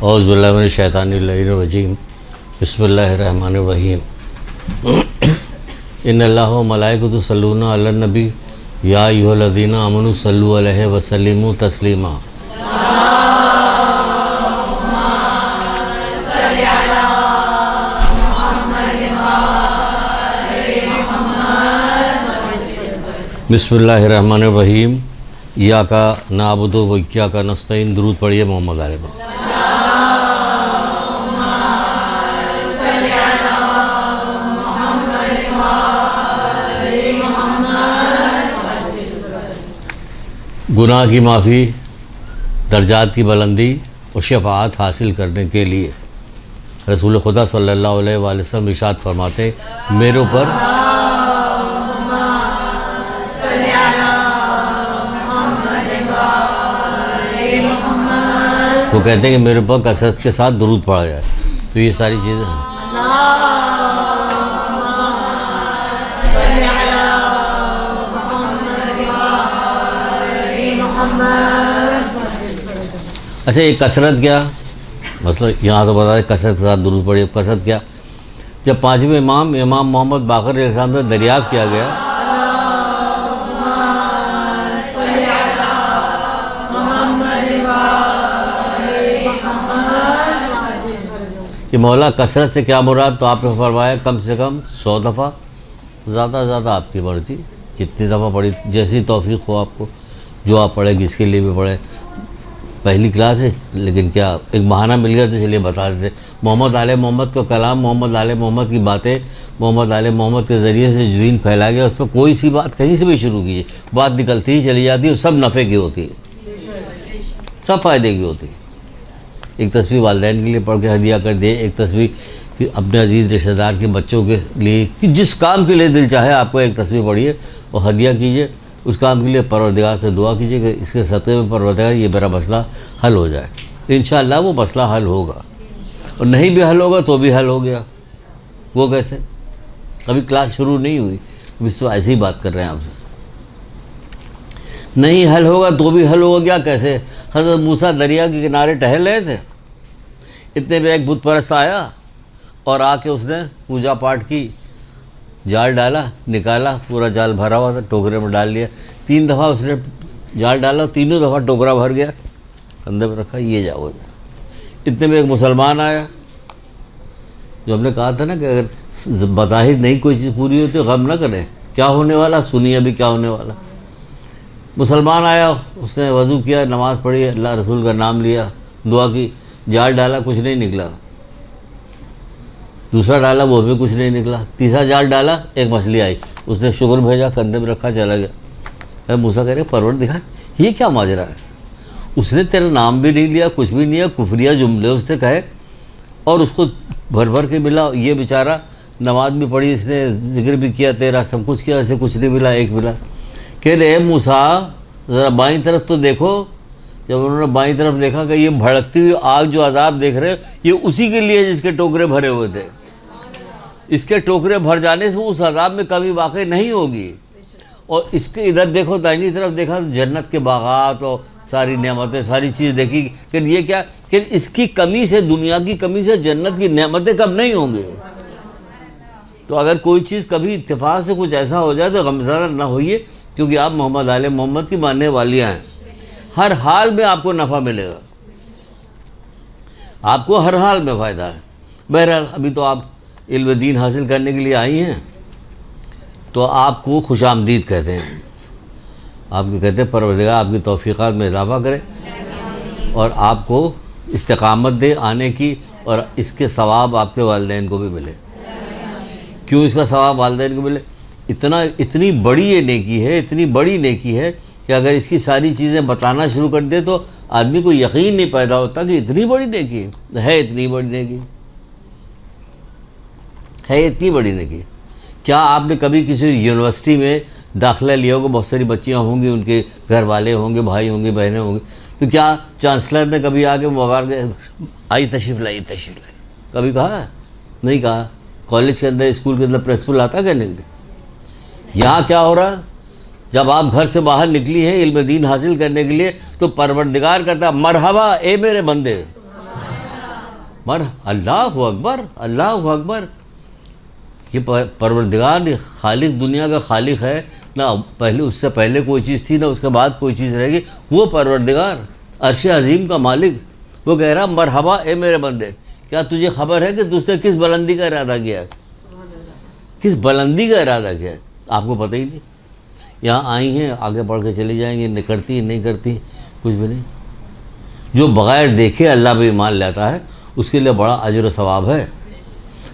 औज़ु बिल्लाहि मिनश शैतानिर रजीम बिस्मिल्लाहिर्रहमानिर्रहीम इन्नल्लाह व मलाइकतहु यस्सल्लूना अलन नबी या अय्युहल्लज़ीना आमनू सल्लु अलैहि व सल्लिमू तस्लीमा। बिस्मिल्लाहिर्रहमानिर्रहीम इय्याका नअबुदु व इय्याका नस्तईन। दुरूद पढ़िए मोहम्मद आले पर। गुनाह की माफ़ी, दर्जात की बुलंदी और शफ़ाअत हासिल करने के लिए रसूल खुदा सल्लल्लाहु अलैहि वसल्लम इरशाद फरमाते, मेरे ऊपर वो कहते हैं कि मेरे ऊपर कसरत के साथ दुरूद पढ़ा जाए। तो ये सारी चीज़ें हैं। अच्छा, ये कसरत क्या मतलब यहाँ तो बता दें, कसरत के साथ दुरूद पढ़िए। कसरत क्या? जब पाँचवें इमाम मोहम्मद बाक़र अलैहिस्सलाम से दरियाफ़्त किया गया कि मौला कसरत से क्या मुराद, तो आपने फरमाया कम से कम 100 दफ़ा, ज़्यादा से ज़्यादा आपकी मर्ज़ी, जितनी दफ़ा पढ़ी, जैसी तौफ़ीक़ हो आपको, जो आप पढ़े, किसके लिए भी पढ़े। पहली क्लास है लेकिन क्या एक बहाना मिल गया तो चलिए बता देते। मोहम्मद आले मोहम्मद का कलाम, मोहम्मद आले मोहम्मद की बातें, मोहम्मद आले मोहम्मद के ज़रिए से जो दीन फैलाया गया, उस पर कोई सी बात कहीं से भी शुरू कीजिए, बात निकलती ही चली जाती है और सब नफ़े की होती है, सब फ़ायदे की होती है। एक तस्वीर वालिदैन के लिए पढ़ के हदिया कर दे, एक तस्वीर अपने अजीज़ रिश्तेदार के बच्चों के लिए, कि जिस काम के लिए दिल चाहे आपको एक तस्वीर पढ़िए और हदिया कीजिए। उस काम के लिए परवरदिगार से दुआ कीजिए कि इसके सतह में परवरदिगार ये मेरा मसला हल हो जाए। इंशाअल्लाह वो मसला हल होगा, और नहीं भी हल होगा तो भी हल हो गया। वो कैसे? अभी क्लास शुरू नहीं हुई, विश्व ऐसे ही बात कर रहे हैं आपसे। नहीं हल होगा तो भी हल होगा क्या? कैसे? हज़रत मूसा दरिया के किनारे टहल रहे थे, इतने में एक बुत परस्त आया और आके उसने पूजा पाठ की, जाल डाला, निकाला, पूरा जाल भरा हुआ था, टोकरे में डाल लिया। 3 दफ़ा उसने जाल डाला, तीनों दफ़ा टोकरा भर गया, कंधे पर रखा, ये जाओ। इतने में एक मुसलमान आया, जो हमने कहा था ना कि अगर बज़ाहिर नहीं कोई चीज़ पूरी होती तो गम ना करें, क्या होने वाला सुनिए अभी क्या होने वाला। मुसलमान आया, उसने वज़ू किया, नमाज़ पढ़ी, अल्लाह रसूल का नाम लिया, दुआ की, जाल डाला, कुछ नहीं निकला। दूसरा डाला, वो भी कुछ नहीं निकला। तीसरा जाल डाला, एक मछली आई, उसने शुक्र भेजा, कंधे में रखा, चला गया। अरे मूसा कह रहे परवरदिगार ये क्या माजरा है? उसने तेरा नाम भी नहीं लिया, कुछ भी नहीं है, कुफरिया जुमले उसने कहे और उसको भर भर के मिला। ये बेचारा नमाज भी पढ़ी, इसने जिक्र भी किया, तेरा सब कुछ किया, ऐसे कुछ नहीं मिला, एक मिला। कह रहे मूसा ज़रा बाईं तरफ तो देखो। जब उन्होंने बाईं तरफ देखा कि ये भड़कती हुई आग जो अजाब देख रहे हो, ये उसी के लिए जिसके टोकरे भरे हुए थे। इसके टोकरे भर जाने से उस अजाब में कभी वाक़ई नहीं होगी। और इसके इधर देखो, दाहिनी तरफ देखा तो जन्नत के बागात और सारी नेमतें, सारी चीज़ देखी कि ये क्या कि इसकी कमी से, दुनिया की कमी से जन्नत की नेमतें कब नहीं होंगी। तो अगर कोई चीज़ कभी इत्तेफाक से कुछ ऐसा हो जाए तो गमज़दा ना होइए, क्योंकि आप मोहम्मद आले मोहम्मद की मानने वालियाँ हैं। हर हाल में आपको नफ़ा मिलेगा, आपको हर हाल में फ़ायदा है। बहरहाल अभी तो आप इल्म दीन हासिल करने के लिए आई हैं, तो आपको खुशामदीद कहते हैं। आपको कहते हैं परवरदिगार आपकी तौफ़ीक़ात में इजाफ़ा करे और आपको इस्तिक़ामत दे आने की, और इसके सवाब आपके वालिदैन को भी मिले। क्यों इसका सवाब वालिदैन को मिले? इतनी बड़ी ये नेकी है, इतनी बड़ी नेकी है कि अगर इसकी सारी चीज़ें बताना शुरू कर दे तो आदमी को यकीन नहीं पैदा होता कि इतनी बड़ी नेकी है। इतनी बड़ी नेकी है, इतनी बड़ी नेकी। क्या आपने कभी किसी यूनिवर्सिटी में दाखिला लिया होगा? बहुत सारी बच्चियां होंगी, उनके घर वाले होंगे, भाई होंगे, बहनें होंगी, तो क्या चांसलर ने कभी आके मुबारक आई तशरीफ़ लाई, तशरीफ़ लाई, कभी कहा? नहीं कहा। कॉलेज के अंदर, स्कूल के अंदर प्रिंसिपल आता कहने के लिए। यहाँ क्या हो रहा? जब आप घर से बाहर निकली हैं इल्म दीन हासिल करने के लिए, तो परवरदिगार करता मरहबा ए मेरे बंदे, मर अल्लाह अकबर, अल्लाह अकबर। ये परवरदिगार खालिक, दुनिया का खालिक है ना, पहले उससे पहले कोई चीज़ थी ना उसके बाद कोई चीज़ रहेगी। वो परवरदिगार अर्श अजीम का मालिक, वो कह रहा मरहबा ए मेरे बंदे, क्या तुझे खबर है कि तुझसे किस बुलंदी का इरादा किया है, किस बुलंदी का इरादा किया है? आपको पता ही नहीं। यहाँ आई हैं, आगे बढ़ के चली जाएंगी, नहीं करती नहीं करती कुछ भी नहीं। जो बग़ैर देखे अल्लाह पे ईमान लाता है उसके लिए बड़ा अजर व सवाब है।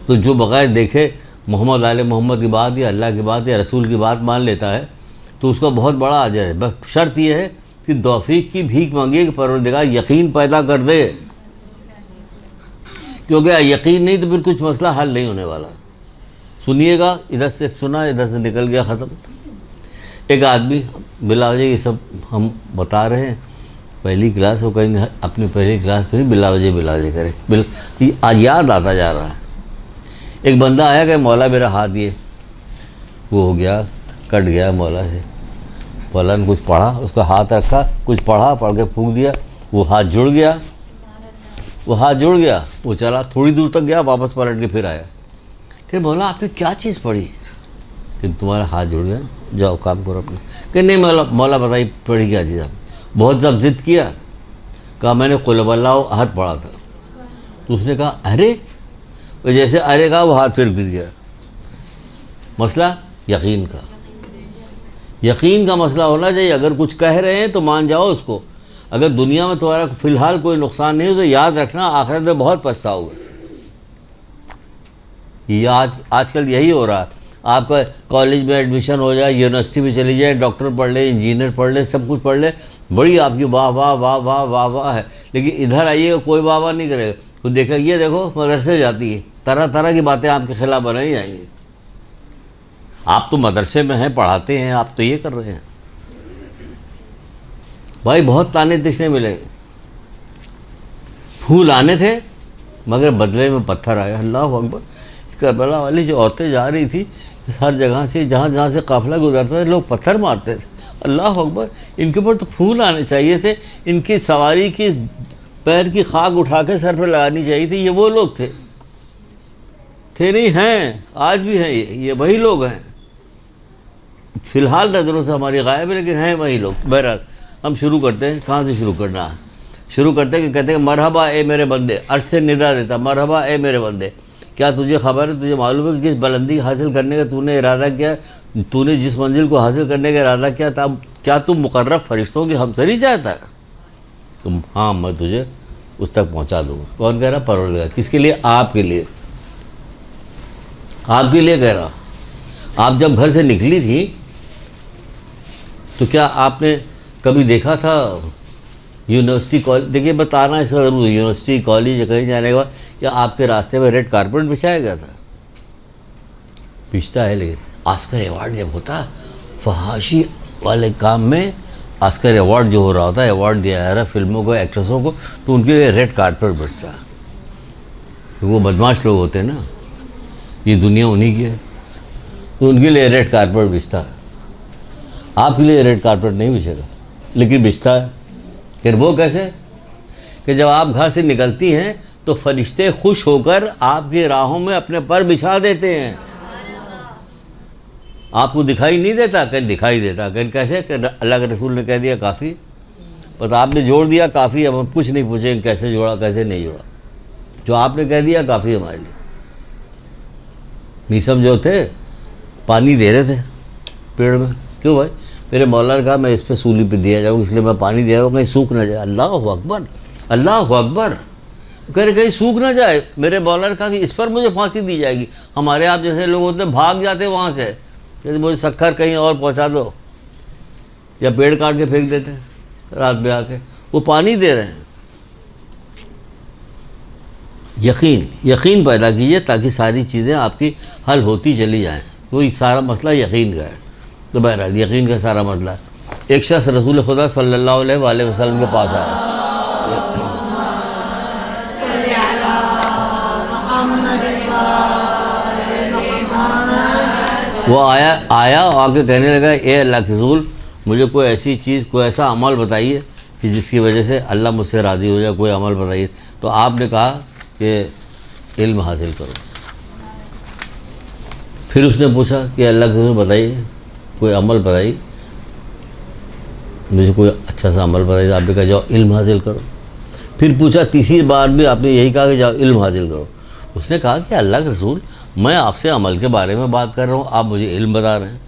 तो जो बग़ैर देखे मोहम्मद आले मोहम्मद की बात या अल्लाह की बात या रसूल की बात मान लेता है तो उसका बहुत बड़ा अजर है। बस शर्त यह है कि तौफीक की भीख मांगिए कि परवरदिगार यकीन पैदा कर दे, क्योंकि यकीन नहीं तो फिर कुछ मसला हल नहीं होने वाला। सुनिएगा, इधर से सुना इधर से निकल गया, ख़त्म। एक आदमी बिलावजे, ये सब हम बता रहे हैं पहली क्लास, वो कहेंगे अपनी पहली क्लास में ही बिलावजे करे, आज याद आता जा रहा है। एक बंदा आया कि मौला मेरा हाथ ये वो हो गया, कट गया मौला से। मौला ने कुछ पढ़ा, उसका हाथ रखा, कुछ पढ़ा, पढ़ के फूंक दिया, वो हाथ जुड़ गया, वो हाथ जुड़ गया, वो चला थोड़ी दूर तक गया, वापस पलट के फिर आया। फिर बोला आपने क्या चीज़ पढ़ी कि तुम्हारा हाथ जुड़ गया, जाओ काम करो अपना। कि नहीं मौला बताइए पढ़ी क्या चीज़? आप बहुत जब जिद किया, कहा मैंने कुल हुवल्लाहु अहद पढ़ा था। तो उसने कहा अरे, वो जैसे अरे कहा वो हाथ फिर गिर गया। मसला यकीन का, यकीन का मसला होना चाहिए। अगर कुछ कह रहे हैं तो मान जाओ उसको। अगर दुनिया में तुम्हारा फ़िलहाल कोई नुकसान नहीं हो तो याद रखना आखिरत में बहुत पछताओगे। ये आजकल यही हो रहा है। आपका कॉलेज में एडमिशन हो जाए, यूनिवर्सिटी में चली जाए, डॉक्टर पढ़ ले, इंजीनियर पढ़ ले, सब कुछ पढ़ ले, बड़ी आपकी वाह वाह वाह वाह वाह वाह है। लेकिन इधर आइएगा कोई वाह वाह नहीं करेगा। तो देखा ये देखो मदरसे जाती है, तरह तरह की बातें आपके खिलाफ बनाई जाएंगी। आप तो मदरसे में हैं, पढ़ाते हैं, आप तो ये कर रहे हैं। भाई बहुत ताने तिशने मिले, फूल आने थे मगर बदले में पत्थर आया। अल्लाह अकबर। करबला वाली जो औरतें जा रही थी, हर जगह से जहाँ जहाँ से काफ़िला गुजरता था लोग पत्थर मारते थे। अल्लाह अकबर। इनके ऊपर तो फूल आने चाहिए थे, इनकी सवारी की पैर की खाक उठा के सर पर लगानी चाहिए थी। ये वो लोग थे नहीं, हैं आज भी हैं, ये वही लोग हैं। फ़िलहाल नज़रों से हमारी गायब है लेकिन हैं वही लोग। बहरहाल हम शुरू करते हैं। कहाँ से शुरू करना है? शुरू करते हैं कि कहते हैं मरहबा ए मेरे बंदे, अर्श से निदा देता, मरहबा ए मेरे बंदे, क्या तुझे खबर है, तुझे मालूम है कि जिस बुलंदी हासिल करने का तूने इरादा किया, तूने जिस मंजिल को हासिल करने का इरादा किया था, क्या तू मुकर्रब फरिश्तों की हमसरी चाहता है? तुम हाँ, मैं तुझे उस तक पहुंचा दूंगा। कौन कह रहा? परवरदिगार। किसके लिए? आपके लिए, आपके लिए कह रहा। आप जब घर से निकली थी तो क्या आपने कभी देखा था यूनिवर्सिटी कॉलेज? देखिए बताना इसका ज़रूर, यूनिवर्सिटी कॉलेज कहीं जाने के बाद क्या आपके रास्ते में रेड कारपेट बिछाया गया था? बिछता है, लेकिन ऑस्कर अवार्ड जब होता फहाशी वाले काम में, ऑस्कर अवार्ड जो हो रहा होता है, अवार्ड दिया जा रहा है फिल्मों को, एक्ट्रेसों को, तो उनके लिए रेड कारपेट बिछता है। क्योंकि वो बदमाश लोग होते हैं ना, ये दुनिया उन्हीं की है, तो उनके लिए रेड कारपेट बिछता है। आपके लिए रेड कारपेट नहीं बिछेगा, लेकिन बिछता है। फिर वो कैसे? कि जब आप घर से निकलती हैं तो फरिश्ते खुश होकर आपकी राहों में अपने पर बिछा देते हैं। आपको दिखाई नहीं देता? कहीं दिखाई देता। कहीं कैसे? कि अल्लाह के रसूल ने कह दिया काफ़ी, बस आपने जोड़ दिया काफ़ी। अब हम कुछ नहीं पूछेंगे कैसे जोड़ा कैसे नहीं जोड़ा, जो आपने कह दिया काफ़ी हमारे लिए। मीसम जो थे पानी दे रहे थे पेड़ में, क्यों भाई? मेरे मौला ने कहा मैं इस पर सूली पे दिया जाऊँ, इसलिए मैं पानी दे रहा हूँ, कहीं सूख ना जाए। अल्लाह अकबर, अल्लाह अकबर। कह रहे कहीं सूख ना जाए। मेरे मौला ने कहा कि इस पर मुझे फांसी दी जाएगी। हमारे आप जैसे लोग होते भाग जाते वहाँ से, जैसे मुझे शक्कर कहीं और पहुँचा दो, या पेड़ काट के फेंक देते रात में आके। वो पानी दे रहे हैं। यकीन पैदा कीजिए ताकि सारी चीज़ें आपकी हल होती चली जाएँ। कोई सारा मसला यकीन का है। तो बहरहाल यकीन का सारा मसला है। एक शख्स रसूल खुदा सल्लल्लाहु अलैहि वसल्लम के पास आया। वो आया आके कहने लगा, ए अल्लाह के रसूल, मुझे कोई ऐसी चीज़, कोई ऐसा अमल बताइए कि जिसकी वजह से अल्लाह मुझसे राज़ी हो जाए, कोई अमल बताइए। तो आपने कहा कि इल्म हासिल करो। फिर उसने पूछा कि अल्लाह के रसूल बताइए, कोई अमल बताइए, मुझे कोई अच्छा सा अमल बताइए। आपने कहा जाओ इल्म हासिल करो। फिर पूछा, तीसरी बार भी आपने यही कहा कि जाओ इल्म हासिल करो। उसने कहा कि अल्लाह के रसूल, मैं आपसे अमल के बारे में बात कर रहा हूँ, आप मुझे इल्म बता रहे हैं।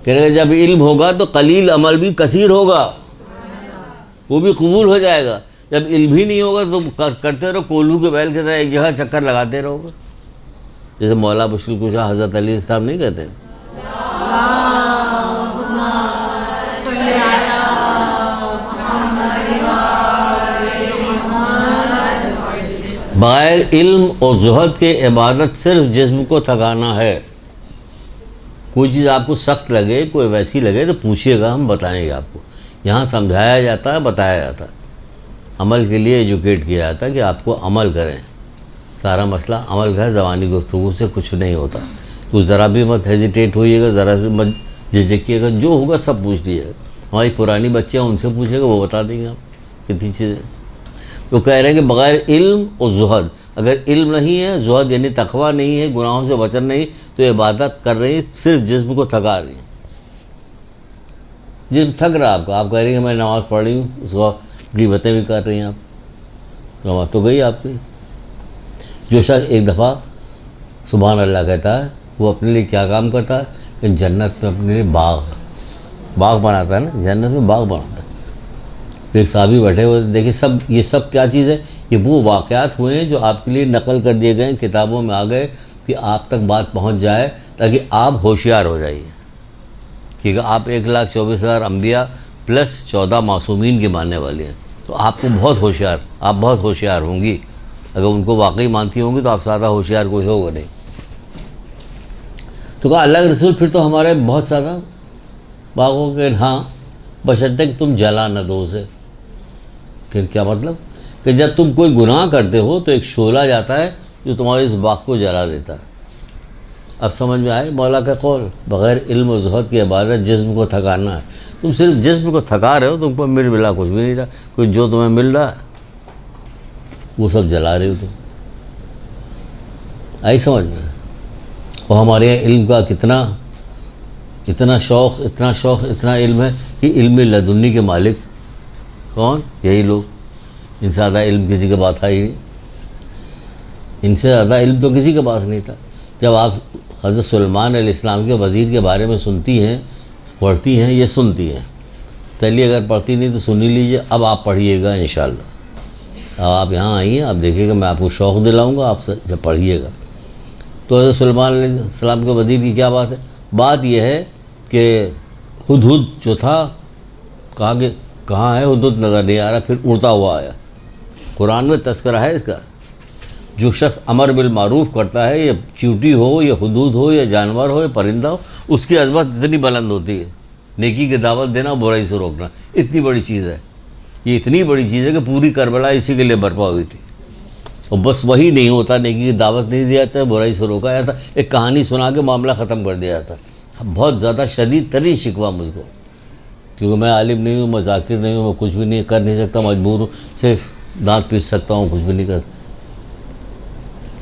कह रहे जब इल्म होगा तो कलील अमल भी कसीर होगा, वो भी कबूल हो जाएगा। जब इल्म ही नहीं होगा तो करते रहो, कोल्हू के बैल की तरह एक जगह चक्कर लगाते रहोगे। जैसे मौला मुश्किल कुशा हज़रत अली इस्लाम नहीं कहते, बग़ैर इल्म और ज़ुहद के इबादत सिर्फ जिस्म को थकाना है। कोई चीज़ आपको सख्त लगे, कोई वैसी लगे तो पूछिएगा, हम बताएंगे आपको। यहाँ समझाया जाता है, बताया जाता है, अमल के लिए एजुकेट किया जाता है कि आपको अमल करें। सारा मसला अमल का, ज़बानी गुफ्तगू से कुछ नहीं होता। तो ज़रा भी मत हेजिटेट होइएगा, ज़रा भी मत झिझकिएगा, जो होगा सब पूछ लीजिएगा। हमारी पुरानी बच्चियाँ, उनसे पूछिएगा, वो बता देंगे आप कितनी चीज़ें। तो कह रहे हैं कि बग़ैर इल्म और ज़ुहद, अगर इल्म नहीं है, ज़ुहद यानी तकवा नहीं है, गुनाहों से बचन नहीं, तो इबादत कर रही सिर्फ जिस्म को थका रही है। जिस्म थक रहा आपका, आप कह रही हैं मैं नमाज़ पढ़ रही हूँ, उसको ग़ीबतें भी कर रही हैं आप, नमाज़ तो गई आपकी। जो शख्स एक दफ़ा सुभान अल्लाह कहता है, वो अपने लिए क्या काम करता है कि जन्नत में अपने लिए बाग बनाता है ना, जन्नत में बाग बनाता है। एक साहबी बैठे हुए, देखिए सब ये सब क्या चीज़ है, ये वो वाक़यात हुए हैं जो आपके लिए नकल कर दिए गए, किताबों में आ गए कि आप तक बात पहुंच जाए, ताकि आप होशियार हो जाइए। क्योंकि आप 1,24,000 अम्बिया प्लस 14 मासूमीन की मानने वाले हैं, तो आपको बहुत होशियार, आप बहुत होशियार होंगी। अगर उनको वाकई मानती होंगी तो आप ज़्यादा होशियार कोई होगा नहीं। तो कहा अल्लाह के रसूल, फिर तो हमारे बहुत ज़्यादा बागों के, हाँ बशर्ते कि तुम जला न दो उसे। फिर क्या मतलब कि जब तुम कोई गुनाह करते हो तो एक शोला जाता है जो तुम्हारे इस बाग को जला देता है। अब समझ में आए मौला का कौल, बग़ैर इल्म और ज़ुहद की इबादत जिस्म को थकाना है। तुम सिर्फ जिस्म को थका रहे हो, तुमको मिला कुछ भी नहीं रहा, कुछ जो तुम्हें मिल रहा है वो सब जला रहे हो तुम। आई समझ में। और हमारे यहाँ इल्म का इतना शौक़, इतना इल्म है कि इल्म लदुन्नी के मालिक कौन? यही लोग। इनसे ज़्यादा इल्म किसी के पास था ही नहीं, इनसे ज़्यादा इल्म तो किसी के पास नहीं था। जब आप हज़रत सुलेमान अलैहिस्सलाम के वज़ीर के बारे में सुनती हैं, पढ़ती हैं, ये सुनती हैं, चलिए अगर पढ़ती नहीं तो सुन ही लीजिए। अब आप पढ़िएगा इंशाअल्लाह। अब आप यहाँ आइए, आप देखिएगा, मैं आपको शौक़ दिलाऊँगा, आप जब पढ़िएगा। तो हज़रत सुलेमान अलैहिस्सलाम के वज़ीर की क्या बात है? बात यह है कि हुदहुद जो था, कहाँ है हुदहुद, नज़र नहीं आ रहा, फिर उड़ता हुआ आया। कुरान में तस्करा है इसका। जो शख्स अमर बिल मारूफ़ करता है, ये चींटी हो, या हुदूद हो, या जानवर हो, या परिंदा हो, उसकी अज़मत इतनी बुलंद होती है। नेकी की दावत देना, बुराई से रोकना, इतनी बड़ी चीज़ है। ये इतनी बड़ी चीज़ है कि पूरी करबला इसी के लिए बर्पा हुई थी। और बस वही नहीं होता, नेकी की दावत नहीं दिया जाता, बुराई से रोका जाता, एक कहानी सुना के मामला ख़त्म कर दिया जाता। बहुत ज़्यादा शदीद तरीन शिकवा मुझको, क्योंकि मैं आलिम नहीं हूँ, मैं ज़ाकिर नहीं हूँ, मैं कुछ भी नहीं कर नहीं सकता, मजबूर हूँ, सिर्फ दांत पीस सकता हूँ, कुछ भी नहीं कर।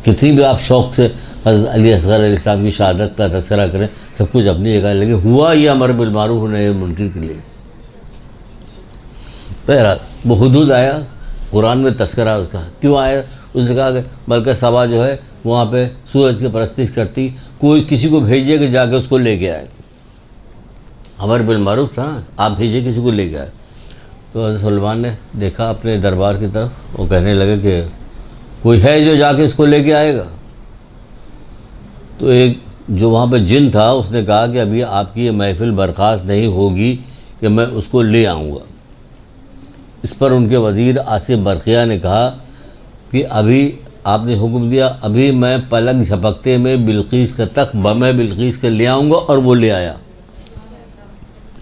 कितनी भी आप शौक़ से हज़रत अली असग़र अलैहिस्सलाम की शहादत का तज़किरा करें, सब कुछ अपनी जगह, लेकिन हुआ ये अमर बिल मारूफ़ नही मुनकर के लिए। बहरहाल वो हुदूद आया, कुरान में तज़किरा उसका क्यों आया? उसने कहा कि बल्कि सबा जो है वहाँ पे सूरज की परस्तिश करती, कोई किसी को भेजिए कि जाके उसको लेके आए। अमर बिल मारूफ़ था ना, आप भेजिए किसी को लेके आए। तो हज़रत सुलेमान ने देखा अपने दरबार की तरफ, वो कहने लगे कि कोई है जो जाके इसको लेके आएगा? तो एक जो वहाँ पे जिन था, उसने कहा कि अभी आपकी ये महफिल बर्खास्त नहीं होगी कि मैं उसको ले आऊँगा। इस पर उनके वज़ीर आसिफ बरक़िया ने कहा कि अभी आपने हुक्म दिया, अभी मैं पलक झपकते में बिल्कीस का तख्त मैं बिल्कीस के ले आऊँगा। और वो ले आया,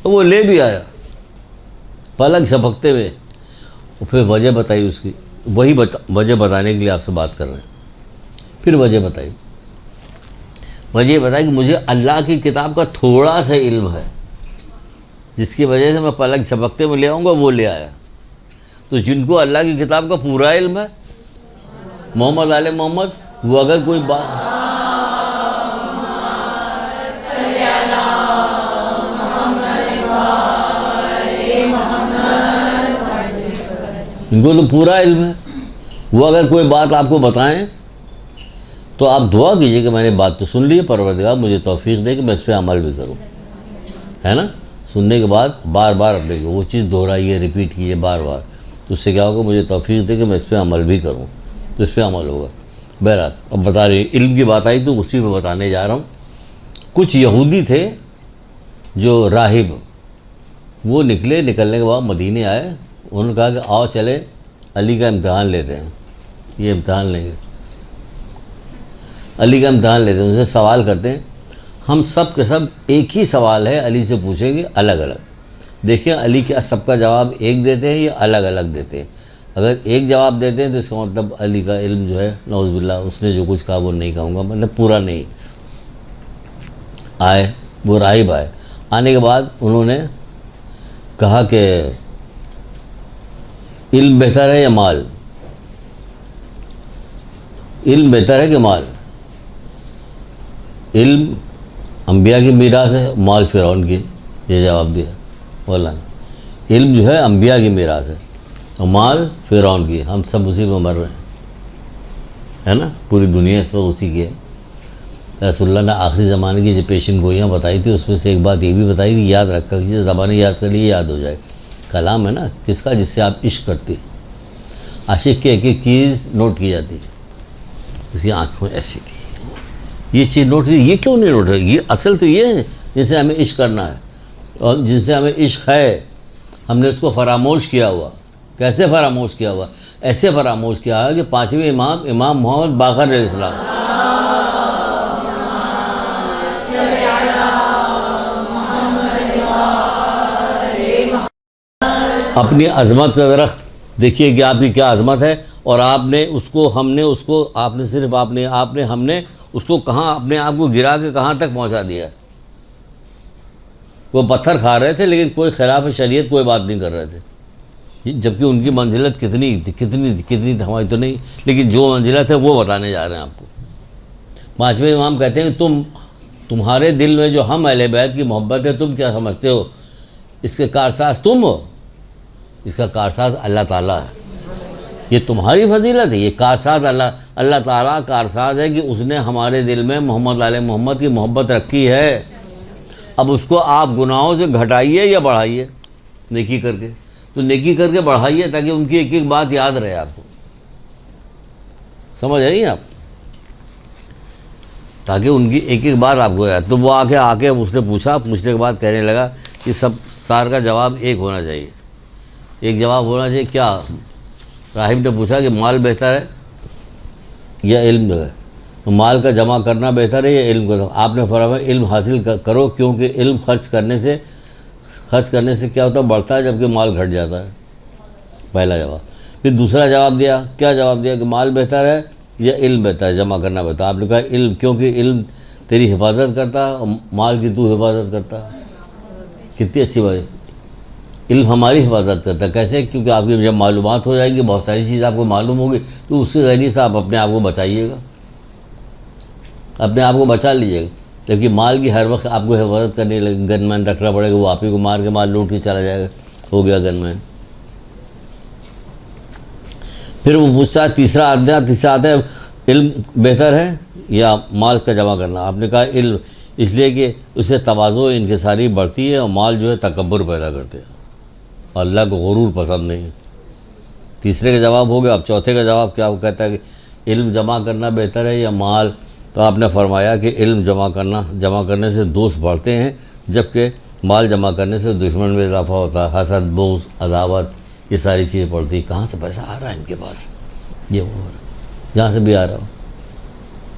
तो वो ले भी आया पलक झपकते में। और फिर वजह बताई उसकी, वही वजह बताने के लिए आपसे बात कर रहे हैं। फिर वजह बताई कि मुझे अल्लाह की किताब का थोड़ा सा इल्म है, जिसकी वजह से मैं पलक झपकते में ले आऊँगा, वो ले आया। तो जिनको अल्लाह की किताब का पूरा इल्म है, मोहम्मद आले मोहम्मद, वो अगर कोई बात, इनको तो पूरा इल्म है। वो अगर कोई बात आपको बताएं तो आप दुआ कीजिए कि मैंने बात तो सुन ली है, परवरदिगार मुझे तौफीक दे कि मैं इस पर अमल भी करूं, है ना। सुनने के बाद बार बार अपने वो चीज़ दोहराइए, रिपीट कीजिए बार बार, तो उससे क्या होगा, मुझे तौफीक दे कि मैं इस पर अमल भी करूँ, तो इस पर अमल होगा। बहरहाल अब बता रही इल्म की बात आई तो उसी में बताने जा रहा हूँ। कुछ यहूदी थे जो राहिब, वो निकलने के बाद मदीने आए। उन्होंने कहा कि आओ चले अली का इम्तिहान लेते हैं। ये इम्तिहान लेंगे, अली का इम्तिहान लेते हैं, उनसे सवाल करते हैं। हम सब के सब एक ही सवाल है अली से पूछेंगे अलग अलग, देखिए अली क्या सबका जवाब एक देते हैं या अलग अलग देते हैं। अगर एक जवाब देते हैं तो इसका मतलब अली का इल्म जो है नौज़ुबिल्लाह, उसने जो कुछ कहा वो नहीं कहूँगा, मतलब पूरा नहीं। आए वो राहिब आए, आने के बाद उन्होंने कहा कि इल्म बेहतर है या माल, इल्म बेहतर है कि माल। इल्म अंबिया की मीरास है, माल फ़िरौन की, ये जवाब दिया। बोला इल्म जो है अंबिया की मीरास है और माल फ़िरौन की, हम सब उसी में मर रहे हैं, है ना। पूरी दुनिया इस वक्त उसी की है। रसूलुल्लाह ने आखिरी ज़माने की जो पेशन गोइयाँ बताई थी उसमें से एक बात ये भी बताई थी, याद रखा कि ज़बानी याद कर लिए याद हो जाए। कलाम है ना किसका, जिससे आप इश्क करते हैं। आशिक की एक एक चीज़ नोट की जाती है, उसकी आँखों में ऐसी थी, ये चीज़ नोट की, ये क्यों नहीं नोट है, ये असल तो ये है जिनसे हमें इश्क करना है और जिनसे हमें इश्क है, हमने उसको फरामोश किया हुआ। कैसे फरामोश किया हुआ, ऐसे फरामोश किया है कि पाँचवें इमाम इमाम मोहम्मद बाक़र अलैहिस्सलाम अपनी अज़मत का दरख्त देखिए कि आपकी क्या अज़मत है, और आपने उसको हमने उसको आपने सिर्फ आपने हमने उसको कहाँ अपने आप को गिरा के कहाँ तक पहुँचा दिया। वो पत्थर खा रहे थे लेकिन कोई खिलाफ शरीयत कोई बात नहीं कर रहे थे, जबकि उनकी मंजिलत कितनी थी हमारी तो नहीं, लेकिन जो मंजिलत है वो बताने जा रहे हैं आपको। पाँचवें इमाम कहते हैं कि तुम्हारे दिल में जो हम अहले बैत की मोहब्बत है तुम क्या समझते हो, इसके कारसाज तुम हो, इसका कारसाज अल्लाह ताला है। ये तुम्हारी फजीलत है, ये कारसाज अल्लाह ताला कारसाज है कि उसने हमारे दिल में मोहम्मद आले मोहम्मद की मोहब्बत रखी है। अब उसको आप गुनाहों से घटाइए या बढ़ाइए नेकी करके, तो नेकी करके बढ़ाइए ताकि उनकी एक एक बात याद रहे आपको, समझ रही हैं आप, ताकि उनकी एक एक बात आपको याद। तो वो आके उसने पूछने के बाद कहने लगा कि सब सार का जवाब एक होना चाहिए, एक जवाब होना चाहिए। क्या राहिब ने पूछा कि माल बेहतर है या इल्म है, तो माल का जमा करना बेहतर है या इल्म का। आपने फरमाया इल्म हासिल करो, क्योंकि इल्म खर्च करने से क्या होता है, बढ़ता है, जबकि माल घट जाता है। पहला जवाब। फिर दूसरा जवाब दिया, क्या जवाब दिया कि माल बेहतर है या इल्म बेहतर है, जमा करना बेहतर। आपने कहा इल्म, क्योंकि इल्म तेरी हिफाजत करता है और माल की तू हिफाजत करता है। कितनी अच्छी बात है, इल्म हमारी हिफाजत करता है। कैसे, क्योंकि आपकी जब मालूमात हो जाएगी, बहुत सारी चीज़ आपको मालूम होगी, तो उसके ज़रिए से आप अपने आप को बचाइएगा, अपने आप को बचा लीजिएगा। जबकि माल की हर वक्त आपको हिफाजत करने लगे, गनमैन रखना पड़ेगा, वो आप ही को मार के माल लूट के चला जाएगा, हो गया गनमैन। फिर वो पूछता है, तीसरा आता है इल्म बेहतर है या माल का जमा करना। आपने कहा इल्म, इसलिए कि उससे तवाज़ो इनकिसारी बढ़ती है और माल जो है तकब्बुर पैदा करते हैं, अल्लाह को गुरूर पसंद नहीं है। तीसरे का जवाब हो गया। अब चौथे का जवाब क्या, वो कहता है कि इल्म जमा करना बेहतर है या माल। तो आपने फरमाया कि इल्म जमा करने से दोस्त बढ़ते हैं, जबकि माल जमा करने से दुश्मन में इजाफा होता है। हसद, बोझ, अदावत, ये सारी चीज़ें पड़ती हैं। कहाँ से पैसा आ रहा है इनके पास, ये हो रहा है, जहाँ से भी आ रहा हो।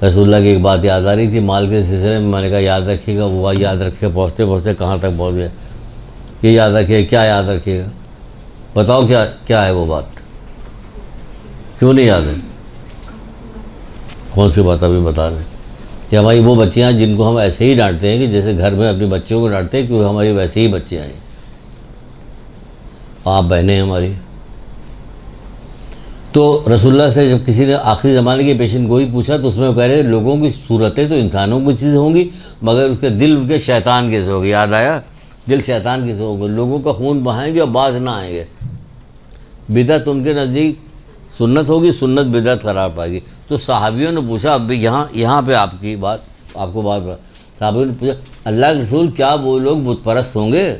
रसूलुल्लाह की एक बात याद आ रही थी माल के सिलसिले में, मैंने कहा याद रखिएगा। वो याद रखे, पहुँचते कहाँ तक पहुँच गया, ये याद रखिएगा। क्या याद रखिएगा, बताओ क्या है वो बात, क्यों नहीं याद है? कौन सी बात अभी बता रहे हैं कि हमारी वो बच्चियाँ जिनको हम ऐसे ही डांटते हैं कि जैसे घर में अपने बच्चों को डांटते हैं, क्योंकि हमारी वैसे ही बच्चियाँ हैं, आप बहनें हैं हमारी। तो रसूलुल्लाह से जब किसी ने आखिरी ज़माने की पेशन गोई पूछा तो उसमें वो कह रहे लोगों की सूरतें तो इंसानों की चीज़ें होंगी मगर उसके दिल उनके शैतान के से होगी। याद आया, दिल शैतान के से होंगे, लोगों का खून बहाएंगे और बाज ना आएंगे। बिदअत उनके नज़दीक सुन्नत होगी, सुन्नत बिदअत करार पाएगी। तो सहाबियों ने पूछा, अब यहाँ पे आपकी बात, आपको बात सहाबियों ने पूछा, अल्लाह के रसूल क्या वो लोग बुत परस्त होंगे?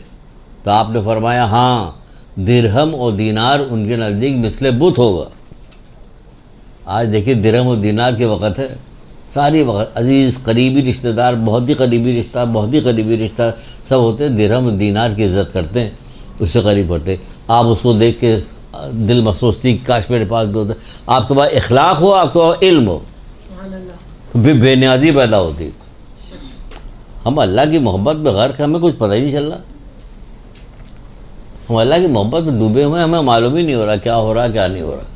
तो आपने फरमाया हाँ, दिरहम और दीनार उनके नज़दीक मिसले बुत होगा। आज देखिए दिरहम और दीनार के वक़्त है, सारी वक्त अजीज़ करीबी रिश्तेदार, बहुत ही करीबी रिश्ता, बहुत ही करीबी रिश्ता सब होते हैं, दिरहम और दीनार की इज़्ज़त करते हैं, उससे करीब करते। आप उसको देख के दिल में सोचती काश मेरे पास भी होता। आपके पास इखलाक हो, आपके पास इल्म हो, तो फिर बेनियाजी पैदा होती। हम अल्लाह की मोहब्बत में गर्क, हमें कुछ पता ही नहीं चल रहा। हम अल्लाह की मोहब्बत में डूबे हुए, हमें मालूम ही नहीं हो रहा क्या हो रहा क्या नहीं हो रहा।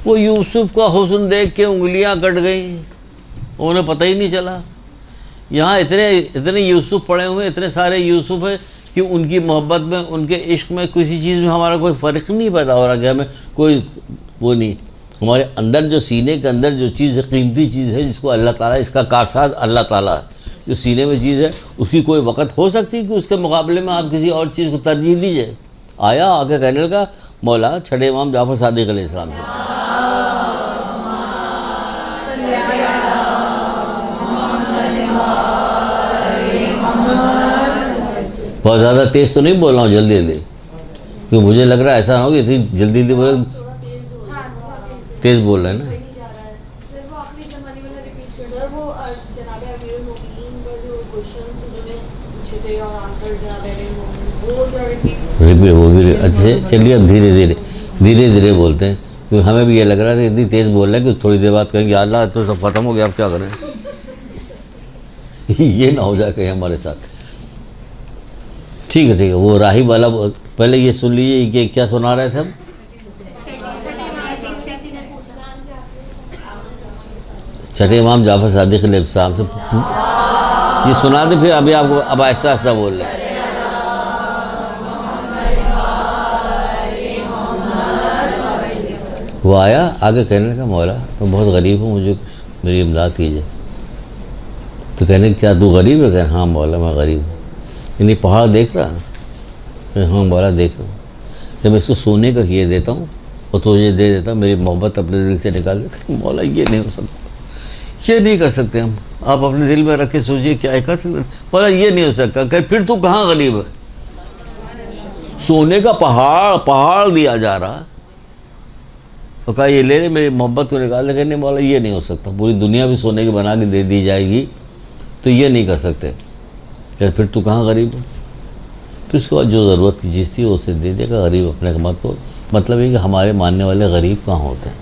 वो यूसुफ का हुस्न देख के उंगलियां कट गई, उन्हें पता ही नहीं चला। यहाँ इतने यूसुफ पड़े हुए, इतने सारे यूसुफ हैं कि उनकी मोहब्बत में, उनके इश्क में, किसी चीज़ में हमारा कोई फ़र्क नहीं पैदा हो रहा कि हमें कोई वो नहीं। हमारे अंदर जो सीने के अंदर जो चीज़ कीमती चीज़ है जिसको अल्लाह ताला, इसका कारसाज अल्लाह ताला, जो सीने में चीज़ है उसकी कोई वक़्त हो सकती है कि उसके मुकाबले में आप किसी और चीज़ को तरजीह दीजिए। आया आके कहने लगा मौला छठे इमाम जाफ़र सादिक़ अलैहिस्सलाम से, बहुत ज़्यादा तेज़ तो नहीं बोल रहा हूँ, जल्दी जल्दी, क्योंकि मुझे लग रहा है ऐसा ना हो कि इतनी जल्दी जल्दी बोले, तेज़ बोल रहे हैं ना। रिपीट वो भी अच्छे, चलिए अब धीरे धीरे बोलते हैं, क्योंकि हमें भी ये लग रहा है इतनी तेज़ बोल रहे हैं कि थोड़ी देर बाद कहेंगे अल्लाह तो सब ख़त्म हो गया, अब क्या करें। ये ना हो जाए कहीं हमारे साथ। ठीक है वो राहिब वाला पहले ये सुन लीजिए कि क्या सुना रहे थे हम। छठे इमाम जाफ़र सादिक़ अलैहिस्सलाम से ये सुना दे, फिर अभी आपको अब आहिस्ता आहिस्ता बोल रहे हैं। वो आया आगे कहने लगा मौला मैं बहुत गरीब हूँ, मुझे मेरी इमदाद कीजिए। तो कहने क्या तू गरीब है? कहने हाँ मौला मैं गरीब हूँ। यानी पहाड़ देख रहा? कहने हाँ मौला देख रहा हूँ। जब मैं इसको सोने का किए देता हूँ और तुझे दे देता, मेरी मोहब्बत अपने दिल से निकाल दे। मौला ये नहीं हो सकता, ये नहीं कर सकते हम। आप अपने दिल में रख के सोचिए क्या कर सकते। मौला ये नहीं हो सकता। कह फिर तू कहाँ गरीब है? सोने का पहाड़ दिया जा रहा। तो कहा ये ले मेरी मोहब्बत को निकाल दे। कहने मौला ये नहीं हो सकता, पूरी दुनिया भी सोने की बना के दे दी जाएगी तो ये नहीं कर सकते। क्या फिर तू कहाँ गरीब है? फिर उसके बाद जो ज़रूरत की चीज़ थी उसे दे देगा। गरीब अपने मत को मतलब है कि हमारे मानने वाले गरीब कहाँ होते हैं।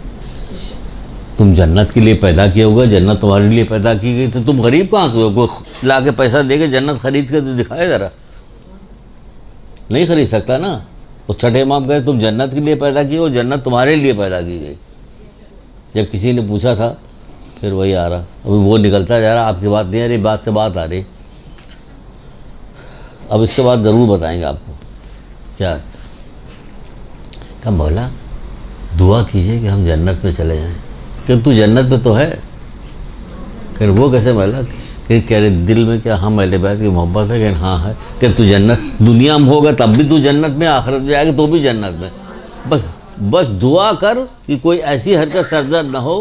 तुम जन्नत के लिए पैदा किया होगा, जन्नत तुम्हारे लिए पैदा की गई, तो तुम गरीब कहाँ से हो? कोई ला के पैसा दे के जन्नत खरीद के तो दिखाए ज़रा, नहीं खरीद सकता ना। वो छठे इमाम कहे तुम जन्नत के लिए पैदा किए हो, जन्नत तुम्हारे लिए पैदा की गई। जब किसी ने पूछा था, फिर वही आ रहा, अभी वो निकलता जा रहा। आपकी बात नहीं आ रही, बात से बात आ रही। अब इसके बाद ज़रूर बताएंगे आपको क्या। कहा मौला दुआ कीजिए कि हम जन्नत में चले जाएं। कि तू जन्नत में तो है। फिर वो कैसे मौला? कि कह रहे दिल में क्या हम अहले बैत की मोहब्बत है? कि हाँ है। कि तू जन्नत दुनिया में होगा तब भी तू जन्नत में, आखिरत में जाएगा तो भी जन्नत में। बस दुआ कर कि कोई ऐसी हरकत सरदर्द ना हो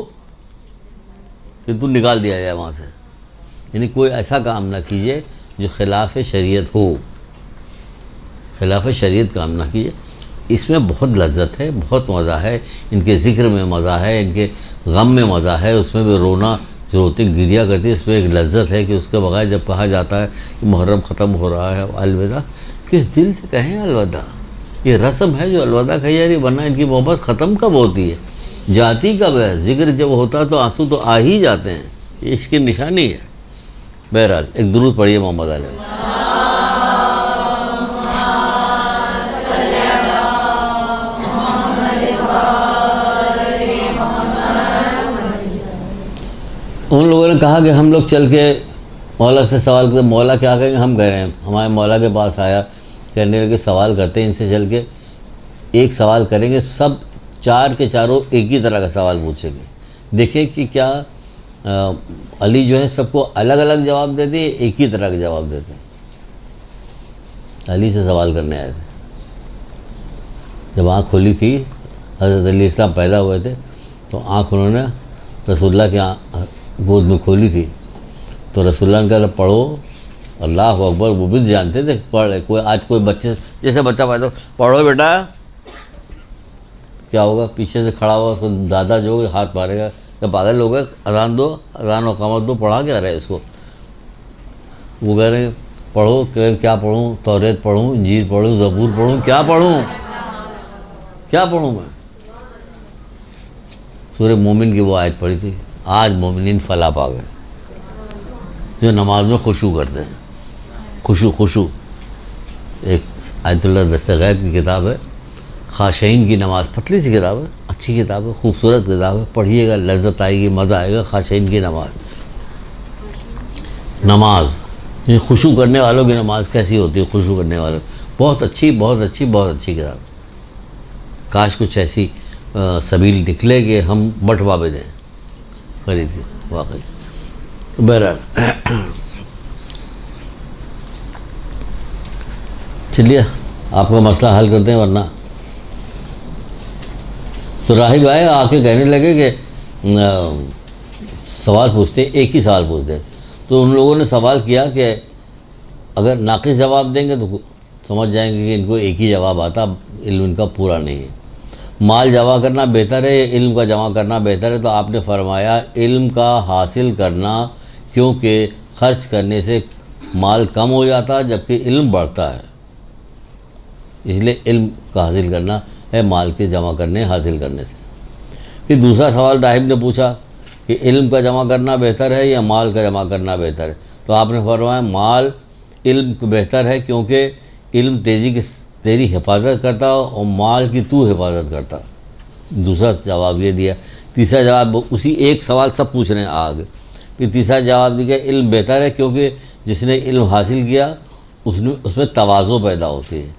कि तू निकाल दिया जाए वहाँ से। यानी कोई ऐसा काम ना कीजिए जो खिलाफ शरीयत हो, खिलाफ शरीयत काम ना कीजिए। इसमें बहुत लज्जत है, बहुत मज़ा है। इनके ज़िक्र में मज़ा है, इनके गम में मज़ा है। उसमें भी रोना जो रोती गिरिया करती है, उसमें एक लज्जत है कि उसके बगैर जब कहा जाता है कि मुहर्रम ख़त्म हो रहा है, अलविदा, किस दिल से कहें अलविदा? ये रस्म है जो अलविदा कही जा रही, वरना इनकी मोहब्बत ख़त्म कब होती है, जाती कब है? ज़िक्र जब होता है तो आंसू तो आ ही जाते हैं, ये इसकी निशानी है। बहरहाल एक दुरूद पढ़िए मोहम्मद अलैहि। उन लोगों ने कहा कि हम लोग चल के मौला से सवाल करते। मौला क्या कहेंगे? हम कह रहे हैं। हमारे मौला के पास आया, कहने लगे सवाल करते हैं इनसे, चल के एक सवाल करेंगे, सब चार के चारों एक ही तरह का सवाल पूछेंगे। देखें कि क्या अली जो है सबको अलग अलग जवाब देते हैं, एक ही तरह का जवाब देते हैं। अली से सवाल करने आए थे। जब आँख खुली थी, हज़रत अली इस्लाम पैदा हुए थे, तो आँख उन्होंने रसूलुल्लाह की गोद में खोली थी। तो रसूलुल्लाह ने कहा पढ़ो, अल्लाह अकबर। वो भी जानते थे पढ़। कोई आज कोई बच्चे जैसे बच्चा पैदा, पढ़ो बेटा, क्या होगा? पीछे से खड़ा हुआ उसको दादा जो हाथ मारेगा, क्या पागल लोग है, अजान दो, अजान और कामत दो, पढ़ा क्या रहे इसको? वो कह रहे हैं पढ़ो। कह रहे क्या पढ़ूँ? तौरेत पढ़ूँ, इंजील पढ़ूँ, ज़बूर पढ़ूँ, क्या पढ़ूँ, क्या पढ़ूँ मैं? सूरह मोमिन की वो आयत पढ़ी थी, आज मोमिनीन फलाह पा गए, जो नमाज में खुशू करते हैं। खुशू एक आयतुल्लाह दस्तगैब की किताब है, खाशईन की नमाज, पतली सी किताब है, अच्छी किताब है, खूबसूरत किताब है, पढ़िएगा, लज्जत आएगी, मज़ा आएगा। खाशईन की नमाज ये खुशू करने वालों की नमाज कैसी होती है, खुशू करने वालों, बहुत अच्छी, बहुत अच्छी, बहुत अच्छी किताब। काश कुछ ऐसी सबील निकले कि हम बंटवा भी दें, खरीद के, वाकई। बहरहाल चलिए आपका मसला हल करते हैं, वरना तो राहिब आए आके कहने लगे कि सवाल पूछते, एक ही सवाल पूछते। तो उन लोगों ने सवाल किया कि अगर नाक़िस जवाब देंगे तो समझ जाएंगे कि इनको एक ही जवाब आता, इल्म इनका पूरा नहीं है। माल जमा करना बेहतर है, इल्म का जमा करना बेहतर है? तो आपने फरमाया इल्म का हासिल करना, क्योंकि खर्च करने से माल कम हो जाता है जबकि इल्म बढ़ता है, इसलिए इल्म का हासिल करना है माल के जमा करने हासिल करने से। फिर दूसरा सवाल राहिब ने पूछा कि इल्म का जमा करना बेहतर है या माल का जमा करना बेहतर है? तो आपने फरमाया माल इल्म बेहतर है, क्योंकि इल्म तेरी हिफाजत करता और माल की तू हिफाजत करता। दूसरा जवाब ये दिया। तीसरा जवाब, उसी एक सवाल सब पूछ रहे हैं आगे। फिर तीसरा जवाब दिया इल्म बेहतर है, क्योंकि जिसने इल्म हासिल किया उसमें तवाज़ो पैदा होती है,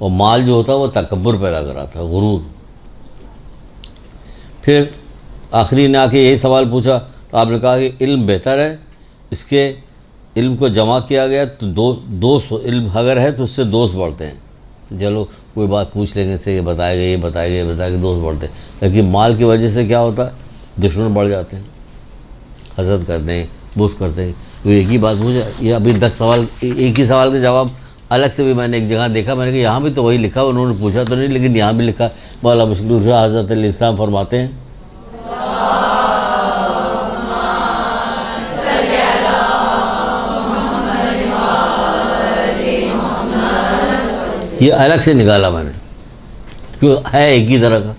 और माल जो होता है वो तकब्बुर पैदा कराता है, गुरूर। फिर आखिरी ने आके यही सवाल पूछा, तो आपने कहा कि इल्म बेहतर है, इसके इल्म को जमा किया गया तो दोस्त इल्म अगर है तो उससे दोस्त बढ़ते हैं। चलो कोई बात पूछ लेंगे, से ये बताएगा, ये बताएगा, ये बताएगा, दोस्त बढ़ते हैं। लेकिन माल की वजह से क्या होता है, दुश्मन बढ़ जाते हैं, हसद करते हैं, बुग़्ज़ करते हैं। तो एक ही बात पूछा, ये अभी 10 सवाल, एक ही सवाल के जवाब अलग से भी मैंने एक जगह देखा, मैंने कहा यहाँ भी तो वही लिखा, उन्होंने पूछा तो नहीं, लेकिन यहाँ भी लिखा। मौला मुश्किल हज़रत अली इस्लाम फरमाते हैं ये अलग से निकाला मैंने, क्यों है एक ही तरह का,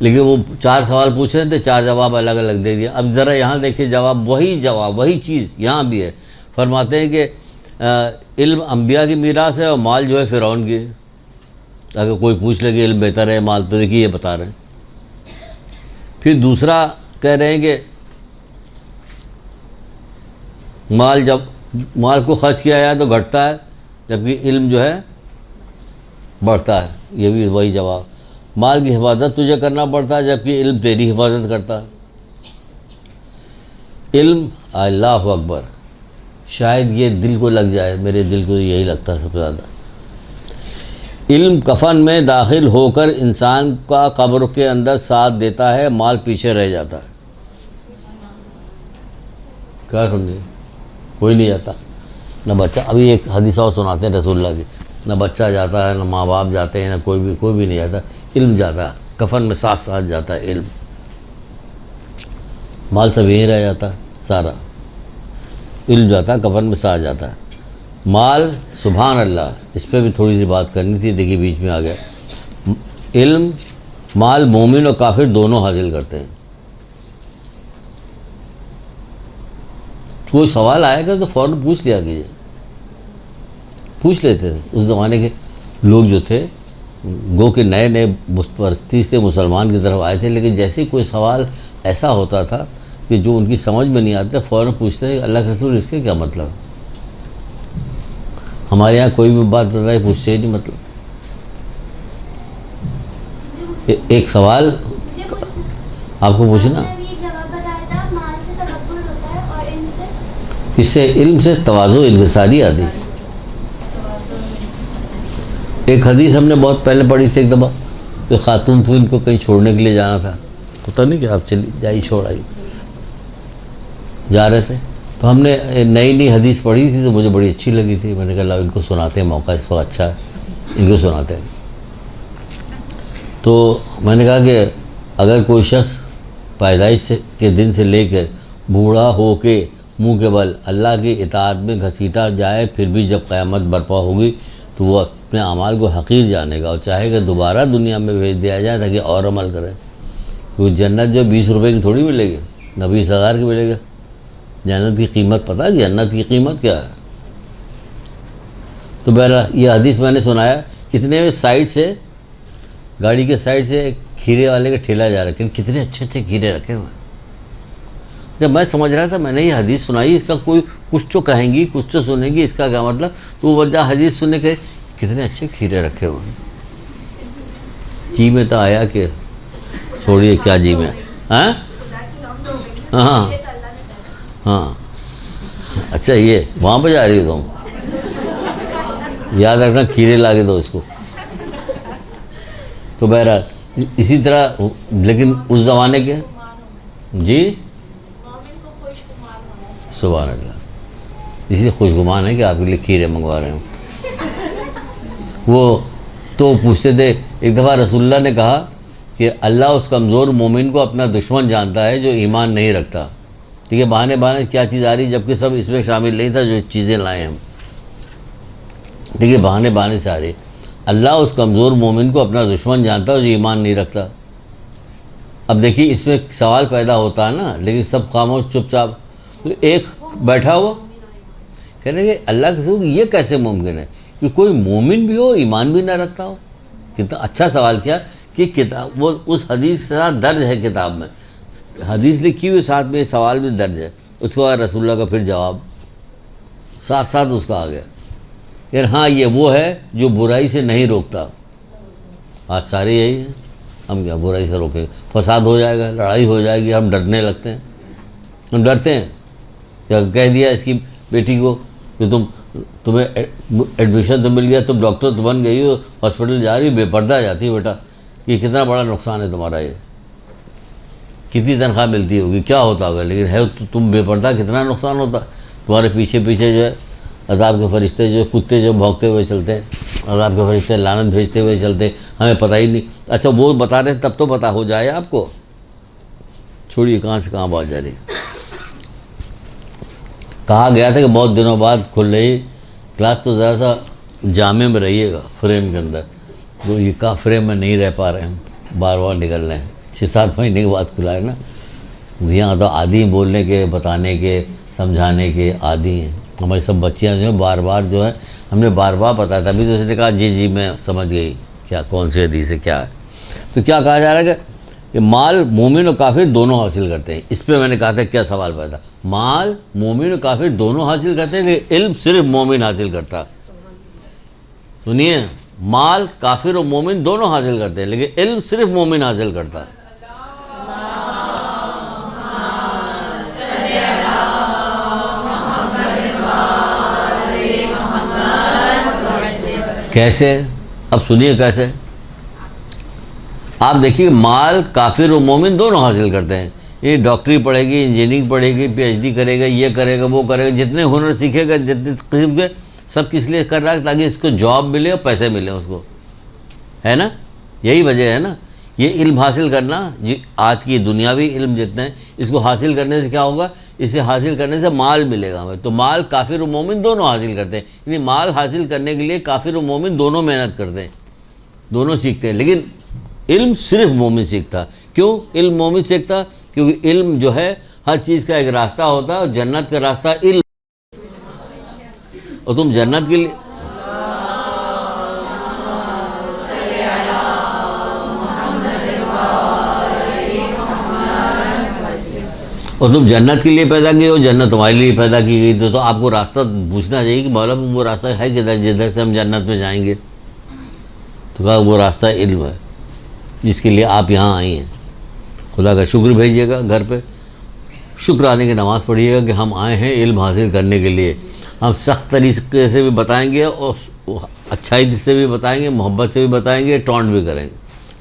लेकिन वो 4 सवाल पूछ रहे थे, 4 जवाब अलग अलग दे दिया। अब ज़रा यहाँ देखिए, जवाब वही चीज़ यहाँ भी है। फरमाते हैं कि इल्म अंबिया की मीरास है और माल जो है फ़िरौन की। अगर कोई पूछ ले कि इल्म बेहतर है माल, तो देखिए ये बता रहे हैं। फिर दूसरा कह रहे हैं कि माल को खर्च किया जाए तो घटता है, जबकि इल्म जो है बढ़ता है। ये भी वही जवाब। माल की हिफाजत तुझे करना पड़ता है, जबकि इल्म तेरी हिफाजत करता है। इल्म, अल्लाह अकबर, शायद ये दिल को लग जाए, मेरे दिल को यही लगता है सबसे ज़्यादा। इल्म कफन में दाखिल होकर इंसान का कब्र के अंदर साथ देता है, माल पीछे रह जाता है। क्या समझे? कोई नहीं जाता, न बच्चा। अभी एक हदीस और सुनाते हैं रसूलुल्लाह की, न बच्चा जाता है, न माँ बाप जाते हैं, न कोई भी नहीं जाता, इल्म जाता है, कफन में साथ साथ जाता है इल्म। माल सब यहीं रह जाता है, सारा इल्म जाता है, कफन में साथ जाता है। माल, सुभान अल्लाह, इस पर भी थोड़ी सी बात करनी थी, देखिए बीच में आ गया। इल्म, माल मोमिन और काफिर दोनों हासिल करते हैं। कोई सवाल आएगा तो फ़ौरन पूछ लिया कीजिए, पूछ लेते थे। उस ज़माने के लोग जो थे, गो के नए नए परस्ती से मुसलमान की तरफ आए थे, लेकिन जैसे ही कोई सवाल ऐसा होता था कि जो उनकी समझ में नहीं आता, फ़ौरन पूछते थे अल्लाह के रसूल इसके क्या मतलब। हमारे यहाँ कोई भी बात बताए पूछते ही नहीं मतलब। एक सवाल मुझे पूछना, आपको पूछना, आपने ये जवाब बताया था, माल से तकब्बुर होता है और इनसे इससे इल्म से तवाज़ु इंकिसारी आती। एक हदीस हमने बहुत पहले पढ़ी थी एक दफ़ा, जो खातून थी, इनको कहीं छोड़ने के लिए जाना था, पता नहीं कि आप चली जाइए छोड़ आई, जा रहे थे, तो हमने नई नई हदीस पढ़ी थी तो मुझे बड़ी अच्छी लगी थी। मैंने कहा ला इनको सुनाते हैं, मौका इस वक्त अच्छा है, इनको सुनाते हैं। तो मैंने कहा कि अगर कोई शख्स पैदाइश के दिन से लेकर बूढ़ा हो के मुँह के बल अल्लाह की इताअत में घसीटा जाए, फिर भी जब क़यामत बर्पा होगी तो वो अपने अमाल को हक़ीर जानेगा और चाहेगा दोबारा दुनिया में भेज दिया जाए ताकि और अमल करे। क्योंकि जन्नत जो 20 रुपये की थोड़ी मिलेगी, न 20,000 की मिलेगा। जन्नत की कीमत पता है, जन्नत की कीमत क्या है? तो बहरहाल ये हदीस मैंने सुनाया। इतने में साइड से, गाड़ी के साइड से खीरे वाले का ठेला जा रहा है, लेकिन कितने अच्छे अच्छे खीरे रखे हुए हैं। जब मैं समझ रहा था, मैंने ये हदीस सुनाई, इसका कोई कुछ तो कहेंगी, कुछ तो सुनेंगी, इसका क्या मतलब, तो वो वजह हदीस सुनने के कितने अच्छे खीरे रखे हुए हैं। जी में तो आया कि छोड़िए क्या जी में, हाँ हाँ हाँ, अच्छा ये वहाँ पर जा रही हो तुम, याद रखना खीरे ला के दो इसको। तो बहरहाल इसी तरह, लेकिन उस ज़माने के जी सुभान अल्लाह, इसलिए खुशगुमान है कि आपके लिए खीरे मंगवा रहे हैं। वो तो पूछते थे, एक दफ़ा रसूलुल्लाह ने कहा कि अल्लाह उस कमज़ोर मोमिन को अपना दुश्मन जानता है जो ईमान नहीं रखता। ठीक है, बहाने बहाने क्या चीज़ आ रही, जबकि सब इसमें शामिल नहीं था जो चीज़ें लाए हम। ठीक है, बहाने बहाने से आ रही। अल्लाह उस कमज़ोर मोमिन को अपना दुश्मन जानता है जो ईमान नहीं रखता। अब देखिए इसमें सवाल पैदा होता है ना, लेकिन सब खामोश चुपचाप। तो एक बैठा हुआ कह रहे कि अल्लाह के रसूल ये कैसे मुमकिन है कि कोई मोमिन भी हो ईमान भी ना रखता हो। कितना अच्छा सवाल किया कि किताब वो उस हदीस के साथ दर्ज है, किताब में हदीस लिखी हुई, साथ में सवाल भी दर्ज है। उसके बाद रसूलुल्लाह का फिर जवाब साथ साथ उसका आ गया, यार हाँ ये वो है जो बुराई से नहीं रोकता। आज सारे यही हैं, हम क्या बुराई से रोकेंगे, फसाद हो जाएगा, लड़ाई हो जाएगी, हम डरने लगते हैं। हम डरते हैं, क्या कह दिया इसकी बेटी को कि तुम्हें एडमिशन तो मिल गया, तुम डॉक्टर तो बन गई हो, हॉस्पिटल जा रही हो, बेपर्दा जाती हो, बेटा ये कितना बड़ा नुकसान है तुम्हारा, ये कितनी तनख्वाह मिलती होगी, क्या होता होगा, लेकिन है तो तुम बेपर्दा, कितना नुकसान होता। तुम्हारे पीछे पीछे जो है अज़ाब के फरिश्ते, जो कुत्ते जो भौंकते हुए चलते हैं, अज़ाब के फरिश्ते लानत भेजते हुए चलते हैं, हमें पता ही नहीं। अच्छा वो बता रहे तब तो पता हो जाए आपको। छोड़िए कहाँ से कहाँ बात जा रही है। कहा गया था कि बहुत दिनों बाद खुल रही क्लास, तो ज़रा सा जामे में रहिएगा, फ्रेम के अंदर। तो ये का फ्रेम में नहीं रह पा रहे हैं, बार बार निकल रहे हैं। 6-7 महीने के बाद खुला है ना, यहाँ तो आदि हैं बोलने के, बताने के, समझाने के आदि हैं। हमारी सब बच्चियाँ जो हैं बार बार जो है, हमने बार बार बताया था, अभी तो उसने कहा जी जी मैं समझ गई क्या कौन सी हदीस है क्या है। तो क्या कहा जा रहा है कि माल मोमिन और काफिर दोनों हासिल करते हैं। इस पर मैंने कहा था क्या सवाल पैदा, माल मोमिन और काफिर दोनों हासिल करते हैं, लेकिन इल्म सिर्फ मोमिन हासिल करता। सुनिए, माल काफिर और मोमिन दोनों हासिल करते हैं, लेकिन इल्म सिर्फ मोमिन हासिल करता है। कैसे? अब सुनिए कैसे। आप देखिए, माल काफिर और मोमिन दोनों हासिल करते हैं। ये डॉक्टरी पढ़ेगी, इंजीनियरिंग पढ़ेगी, पीएचडी करेगा, ये करेगा, वो करेगा, जितने हुनर सीखेगा, जितने किस्म के, सब किस लिए कर रहा है, ताकि इसको जॉब मिले और पैसे मिले उसको, है ना। यही वजह है ना। ये इल्म हासिल करना, जी आज की दुनियावी इल्म जितने हैं, इसको हासिल करने से क्या होगा, इसे हासिल करने से माल मिलेगा हमें। तो माल काफिर और मोमिन दोनों हासिल करते हैं। यानी माल हासिल करने के लिए काफिर और मोमिन दोनों मेहनत करते हैं, दोनों सीखते हैं। लेकिन इल्म सिर्फ मोमिन सीखता। क्यों इल्म मोमिन सीखता? क्योंकि इल्म जो है हर चीज़ का एक रास्ता होता है, और जन्नत का रास्ता इल्म। और तुम जन्नत के लिए पैदा किए हो, जन्नत तुम्हारे लिए पैदा की गई। तो आपको रास्ता पूछना चाहिए कि मौला वो रास्ता है किधर जिधर से हम जन्नत में जाएंगे। तो कहा वो रास्ता इल्म है। जिसके लिए आप यहाँ आई हैं। खुदा का शुक्र भेजिएगा, घर पे शुक्राने की नमाज़ पढ़िएगा कि हम आए हैं इल्म हासिल करने के लिए। हम सख्त तरीके से भी बताएंगे और अच्छाई से भी बताएंगे, मोहब्बत से भी बताएंगे, टॉन्ट भी करेंगे,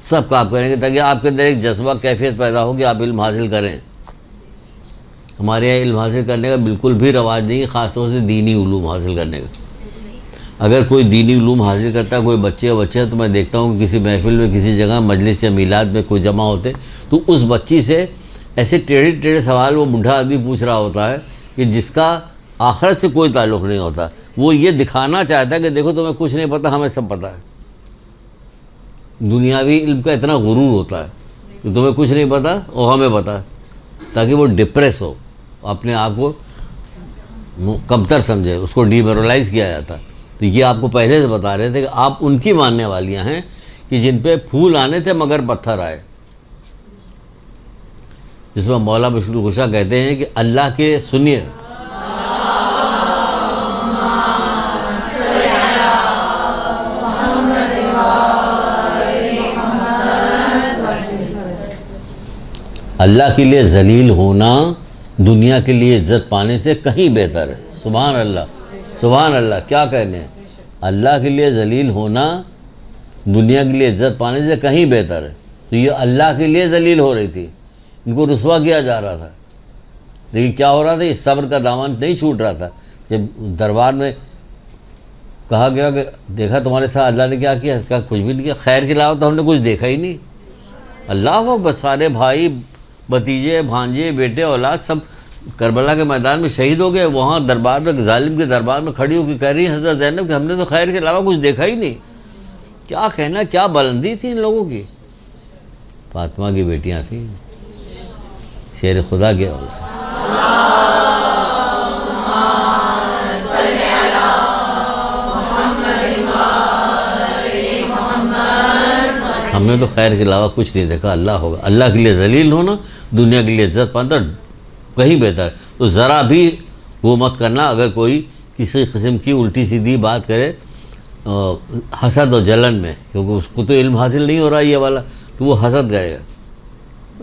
सब काम करेंगे ताकि आपके अंदर एक जज्बा कैफियत पैदा हो कि आप इल्म हासिल करें। हमारे यहाँ इल्म हासिल करने का बिल्कुल भी रवाज नहीं है, ख़ासतौर से दीनी उलूम हासिल करने का। अगर कोई दीनी उलूम हासिल करता है, कोई बच्चे तो मैं देखता हूँ कि किसी महफिल में, किसी जगह मजलिस या मीलाद में कोई जमा होते तो उस बच्ची से ऐसे टेढ़े टेढ़े सवाल वो बूढ़ा आदमी पूछ रहा होता है कि जिसका आखिरत से कोई ताल्लुक़ नहीं होता। वो ये दिखाना चाहता है कि देखो तुम्हें कुछ नहीं पता, हमें सब पता है। दुनियावी इल्म का इतना गुरूर होता है कि तुम्हें कुछ नहीं पता और हमें पता है, ताकि वो डिप्रेस हो, अपने आप को कमतर समझे, उसको डीमोरलाइज़ किया जाता। तो ये आपको पहले से बता रहे थे कि आप उनकी मानने वालियाँ हैं कि जिन पे फूल आने थे मगर पत्थर आए। जिसमें मौला मुश्किल कुशा कहते हैं कि अल्लाह के सुनिए, अल्लाह के लिए जलील होना दुनिया के लिए इज्जत पाने से कहीं बेहतर है। सुभान अल्लाह, सुभान अल्लाह, क्या कहने हैं। अल्लाह के लिए जलील होना दुनिया के लिए इज्जत पाने से कहीं बेहतर है। तो ये अल्लाह के लिए जलील हो रही थी, इनको रुसवा किया जा रहा था। लेकिन क्या हो रहा था, ये सब्र का दामन नहीं छूट रहा था। जब दरबार में कहा गया कि देखा तुम्हारे साथ अल्लाह ने क्या किया, क्या कुछ भी नहीं किया, खैर के अलावा तो हमने कुछ देखा ही नहीं। अल्लाह को बस सारे भाई भतीजे भांजे बेटे औलाद सब करबला के मैदान में शहीद हो गए। वहाँ दरबार में, जालिम के दरबार में खड़ी होकर कह रही है हज़रत ज़ैनब कि हमने तो खैर के अलावा कुछ देखा ही नहीं। क्या कहना, क्या बुलंदी थी इन लोगों की। फातिमा की बेटियाँ थी, शेर खुदा के औलाद। हमने तो खैर के अलावा कुछ नहीं देखा। अल्लाह होगा, अल्लाह के लिए जलील होना दुनिया के लिए इज्जत पाना कहीं बेहतर है। तो ज़रा भी वो मत करना अगर कोई किसी किस्म की उल्टी सीधी बात करे हसद और जलन में, क्योंकि उसको तो इल्म हासिल नहीं हो रहा ये वाला, तो वो हसद करेगा।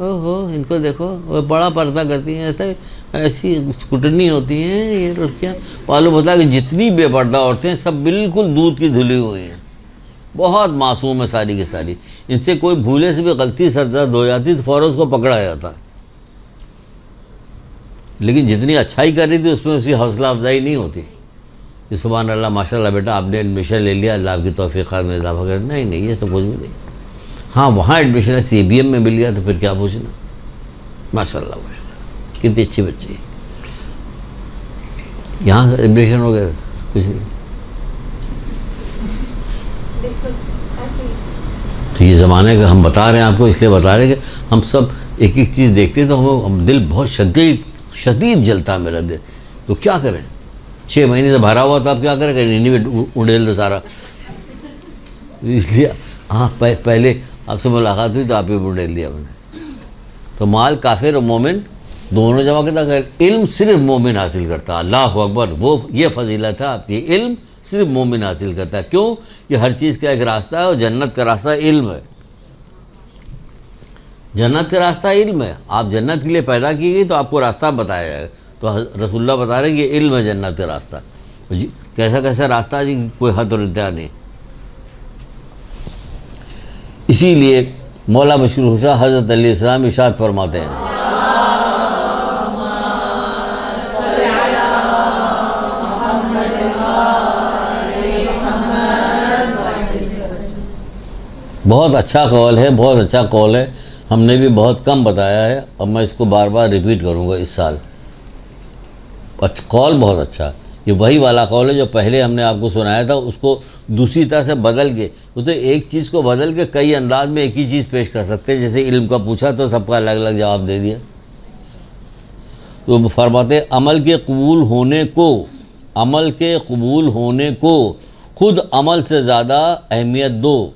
ओहो इनको देखो, वो बड़ा पर्दा करती हैं, ऐसे ऐसी कुटनी होती हैं ये लड़कियाँ। मालूम होता है कि जितनी बेपर्दा औरतें हैं सब बिल्कुल दूध की धुली हुई हैं, बहुत मासूम है सारी की सारी। इनसे कोई भूले से भी गलती सरदर्द हो जाती तो फ़ौरन उसको पकड़ा जाता। लेकिन जितनी अच्छाई कर रही थी उसमें उसकी हौसला अफजाई नहीं होती कि सुभान अल्लाह माशाल्लाह बेटा आपने एडमिशन ले लिया, अल्लाह की तौफीक़ात में इजाफा कर। नहीं नहीं, ये सब कुछ भी नहीं। हाँ वहाँ एडमिशन है, CBM में मिल गया तो फिर क्या पूछना। माशाल्लाह माशाल्लाह कितनी अच्छी बच्ची, यहाँ एडमिशन हो गया कुछ नहीं। तो ये ज़माने का हम बता रहे हैं आपको, इसलिए बता रहे हैं कि हम सब एक एक चीज़ देखते हैं तो हम दिल बहुत शदीद जलता है मेरा दिल। तो क्या करें, 6 महीने से भरा हुआ, तो आप क्या करें, नहीं उड़ेल दो सारा। इसलिए हाँ पहले आपसे मुलाकात हुई तो आप ही उड़ेल दिया मैंने। तो माल काफिर और मोमिन दोनों जमा करता, अगर इल्म सिर्फ मोमिन हासिल करता, अल्लाह अकबर, वो ये फजीलत है आपकी, इल्म सिर्फ मोमिन हासिल करता है। क्यों, कि हर चीज़ का एक रास्ता है और जन्नत का रास्ता इल्म है। जन्नत का रास्ता इल्म है। आप जन्नत के लिए पैदा की गई तो आपको रास्ता बताया जाएगा। तो रसूलुल्लाह बता रहे हैं कि इल्म है जन्नत का रास्ता। जी कैसा कैसा रास्ता है जी, कोई हद और इंतहा नहीं। इसीलिए मौला मुश्किल कुशा हज़रत अली इस्लाम इरशाद फरमाते हैं, बहुत अच्छा कौल है, बहुत अच्छा कौल है। हमने भी बहुत कम बताया है और मैं इसको बार बार रिपीट करूँगा इस साल। कौल बहुत अच्छा, ये वही वाला कौल है जो पहले हमने आपको सुनाया था, उसको दूसरी तरह से बदल के, वो तो एक चीज़ को बदल के कई अंदाज में एक ही चीज़ पेश कर सकते हैं। जैसे इल्म का पूछा तो सबका अलग अलग जवाब दे दिया। तो फरमाते अमल के कबूल होने को, अमल के कबूल होने को खुद अमल से ज़्यादा अहमियत दो।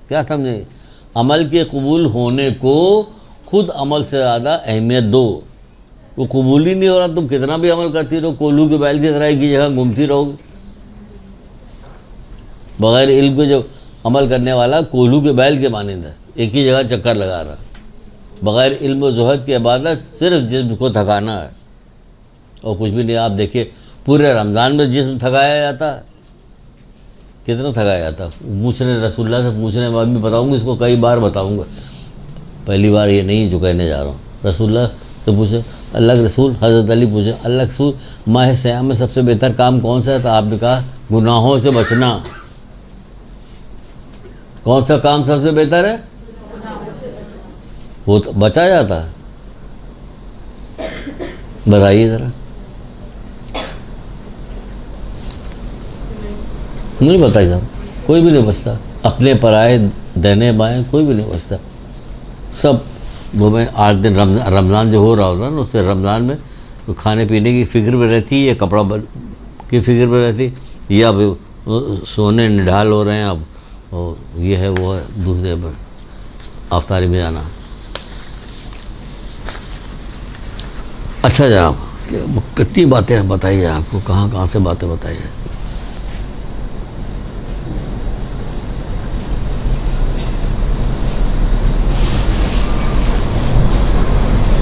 क्या समझे, अमल के कबूल होने को खुद अमल से ज़्यादा अहमियत दो। वो कबूल ही नहीं हो रहा, तुम कितना भी अमल करती रहो, कोल्हू के बैल की तरह एक ही जगह घूमती रहोगे। बग़ैर इल्म के जो अमल करने वाला कोल्हू के बैल के मानंद है, एक ही जगह चक्कर लगा रहा, बग़ैर इल्म व ज़ुहद की इबादत, सिर्फ जिस्म को थकाना है और कुछ भी नहीं। आप देखिए पूरे रमज़ान में जिस्म थकाया जाता है, कितना थकाया जाता है। पूछने रसूलुल्लाह से पूछने, मैं भी बताऊँगा, इसको कई बार बताऊँगा, पहली बार ये नहीं जो कहने जा रहा हूँ। रसूलुल्लाह से पूछे, अल्लाह के रसूल, हज़रत अली पूछे, अल्लाह के रसूल माह सियाम में सबसे बेहतर काम कौन सा है? तो आपने कहा गुनाहों से बचना। कौन सा काम सबसे बेहतर है? वो तो बचा जाता है, बताइए ज़रा। नहीं बताइए साहब, कोई भी नहीं बचता, अपने पराए देने बाएं कोई भी नहीं बचता। सब वो में 8 दिन रमज़ान जो हो रहा होता है ना, उससे रमज़ान में तो खाने पीने की फ़िक्र में रहती है, कपड़ा की फ़िक्र में रहती, या अब सोने निढाल हो रहे हैं, अब और ये है वो है, दूसरे पर अफ्तारी में जाना। अच्छा जनाब, कितनी बातें बताइए, आपको कहाँ कहाँ से बातें बताइए।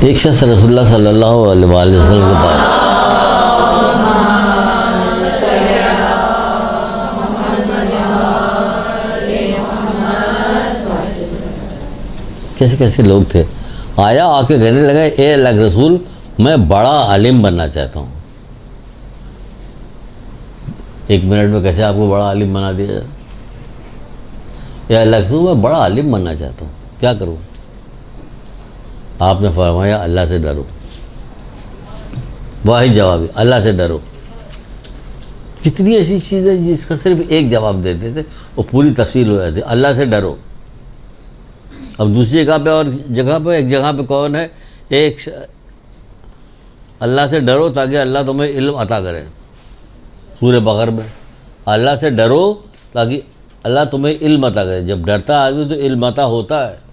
एक शख्स रसूलुल्लाह सल्लल्लाहु अलैहि वसल्लम के पास कैसे कैसे लोग थे, आया, आके कहने लगा, ए अल्लाह के रसूल, मैं बड़ा आलिम बनना चाहता हूँ। 1 मिनट में कैसे आपको बड़ा आलिम बना दिया जाए? या अल्लाह के रसूल, मैं बड़ा आलिम बनना चाहता हूँ, क्या करूँ? आपने फरमाया, अल्लाह से डरो। वाही जवाब है, अल्लाह से डरो। कितनी ऐसी चीज़ें जिसका सिर्फ एक जवाब देते थे और पूरी तफसील हो जाती, अल्लाह से डरो। अब दूसरी जगह पे और जगह पे, एक जगह पे कौन है, एक अल्लाह से डरो ताकि अल्लाह तुम्हें इल्म अता करे, सूरह बकर में, अल्लाह से डरो ताकि अल्लाह तुम्हें इल्म अता करे। जब डरता आदमी तो इल्म अता होता है।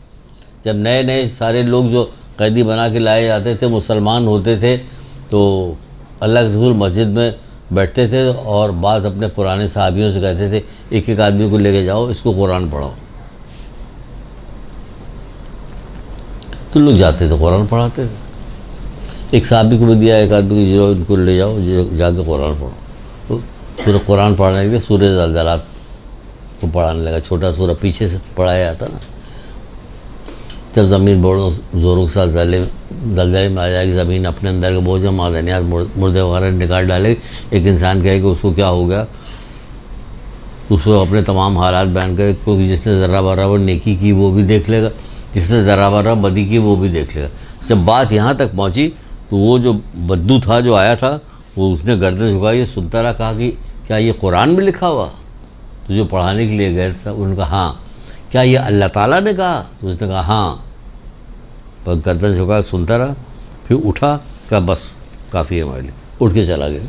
जब नए नए सारे लोग जो कैदी बना के लाए जाते थे, मुसलमान होते थे, तो अल्लाह के रसूल मस्जिद में बैठते थे और बाद अपने पुराने साहबियों से कहते थे, एक एक आदमी को लेके जाओ, इसको कुरान पढ़ाओ। तो लोग जाते थे, कुरान पढ़ाते थे। एक साहबी को भी दिया, एक आदमी को, जो इनको ले जाओ, जाके कुरान पढ़ो। तो सूरह कुरान पढ़ने के लिए सूरह ज़लज़लात को पढ़ाने लगा। छोटा सूरह पीछे से पढ़ाया जाता ना, जब ज़मीन बड़ों ज़ोरों के साथ जलज़ले में आ जाएगी, ज़मीन अपने अंदर के बोझ में मादनियात मुर्दे वगैरह निकाल डालेगी, एक इंसान कहेगा उसको क्या हो गया, उसको अपने तमाम हालात बयान करे, क्योंकि जिसने ज़रा बराबर नेकी की वो भी देख लेगा, जिसने ज़रा बराबर बदी की वो भी देख लेगा। जब बात यहाँ तक पहुँची तो वो जो बद्दू था जो आया था, वो उसने गर्दन झुकाई, ये सुनता रहा, कहा कि क्या ये कुरान में लिखा हुआ? तो जो पढ़ाने के लिए गए थे उन्होंने कहा हाँ। क्या ये अल्लाह ताला ने कहा? तो उसने कहा हाँ। पर गर्दन झुका सुनता रहा, फिर उठा, कहा बस काफ़ी है हमारे लिए, उठ के चला गया।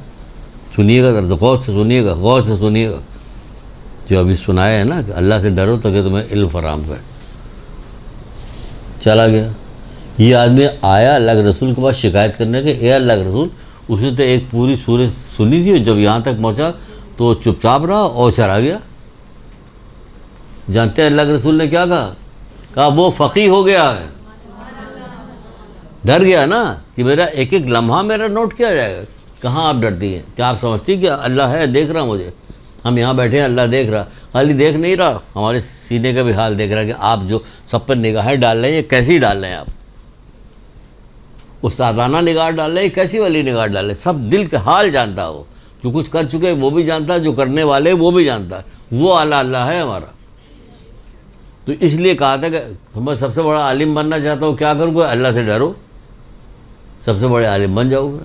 सुनिएगा जरा, गौर से सुनिएगा, गौर से सुनिएगा, जो अभी सुनाया है ना कि अल्लाह से डरो ताकि तुम्हें इल्म फराम करे। चला गया। ये आदमी आया अल्लाह के रसूल के पास शिकायत करने के, ए अल्लाह के रसूल, उसने तो एक पूरी सूरत सुनी थी, जब यहाँ तक पहुँचा तो चुपचाप रहा और चला गया। जानते हैं अल्लाह के रसूल ने क्या कहा? कहा वो फ़क़ीह हो गया है। डर गया ना कि मेरा एक एक लम्हा मेरा नोट किया जाएगा। कहाँ आप डरती हैं? क्या आप समझती कि अल्लाह है, देख रहा मुझे? हम यहाँ बैठे हैं, अल्लाह देख रहा। खाली देख नहीं रहा, हमारे सीने का भी हाल देख रहा है कि आप जो सब पर निगाहें डाल रहे हैं, ये कैसी डाल रहे हैं आप? उस्तादाना निगाह डाल रहे हैं, कैसी वाली निगाह डाल रहे हैं? सब दिल का हाल जानता है वो, जो कुछ कर चुके हैं वो भी जानता है, जो करने वाले वो भी जानता है। वो आला अल्लाह है हमारा। तो इसलिए कहा था कि मैं सबसे बड़ा आलिम बनना चाहता हूँ, क्या करूँगा? अल्लाह से डरो, सबसे बड़े आलिम बन जाओगे।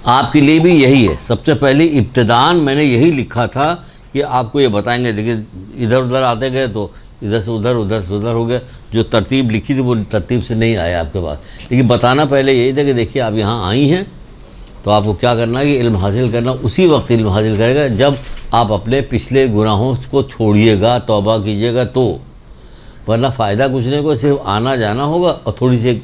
आपके लिए भी यही है। सबसे पहले इब्तिदान मैंने यही लिखा था कि आपको ये बताएंगे, लेकिन इधर उधर आते गए तो इधर से उधर हो गया। जो तरतीब लिखी थी वो तरतीब से नहीं आया आपके पास, लेकिन बताना पहले यही था कि देखिए आप यहाँ आई हैं तो आपको क्या करना है कि इल्म हासिल करना। उसी वक्त इल्म हासिल करेगा जब आप अपने पिछले गुनाहों को छोड़िएगा, तौबा कीजिएगा, तो वरना फ़ायदा कुछ नहीं होगा। सिर्फ आना जाना होगा और थोड़ी सी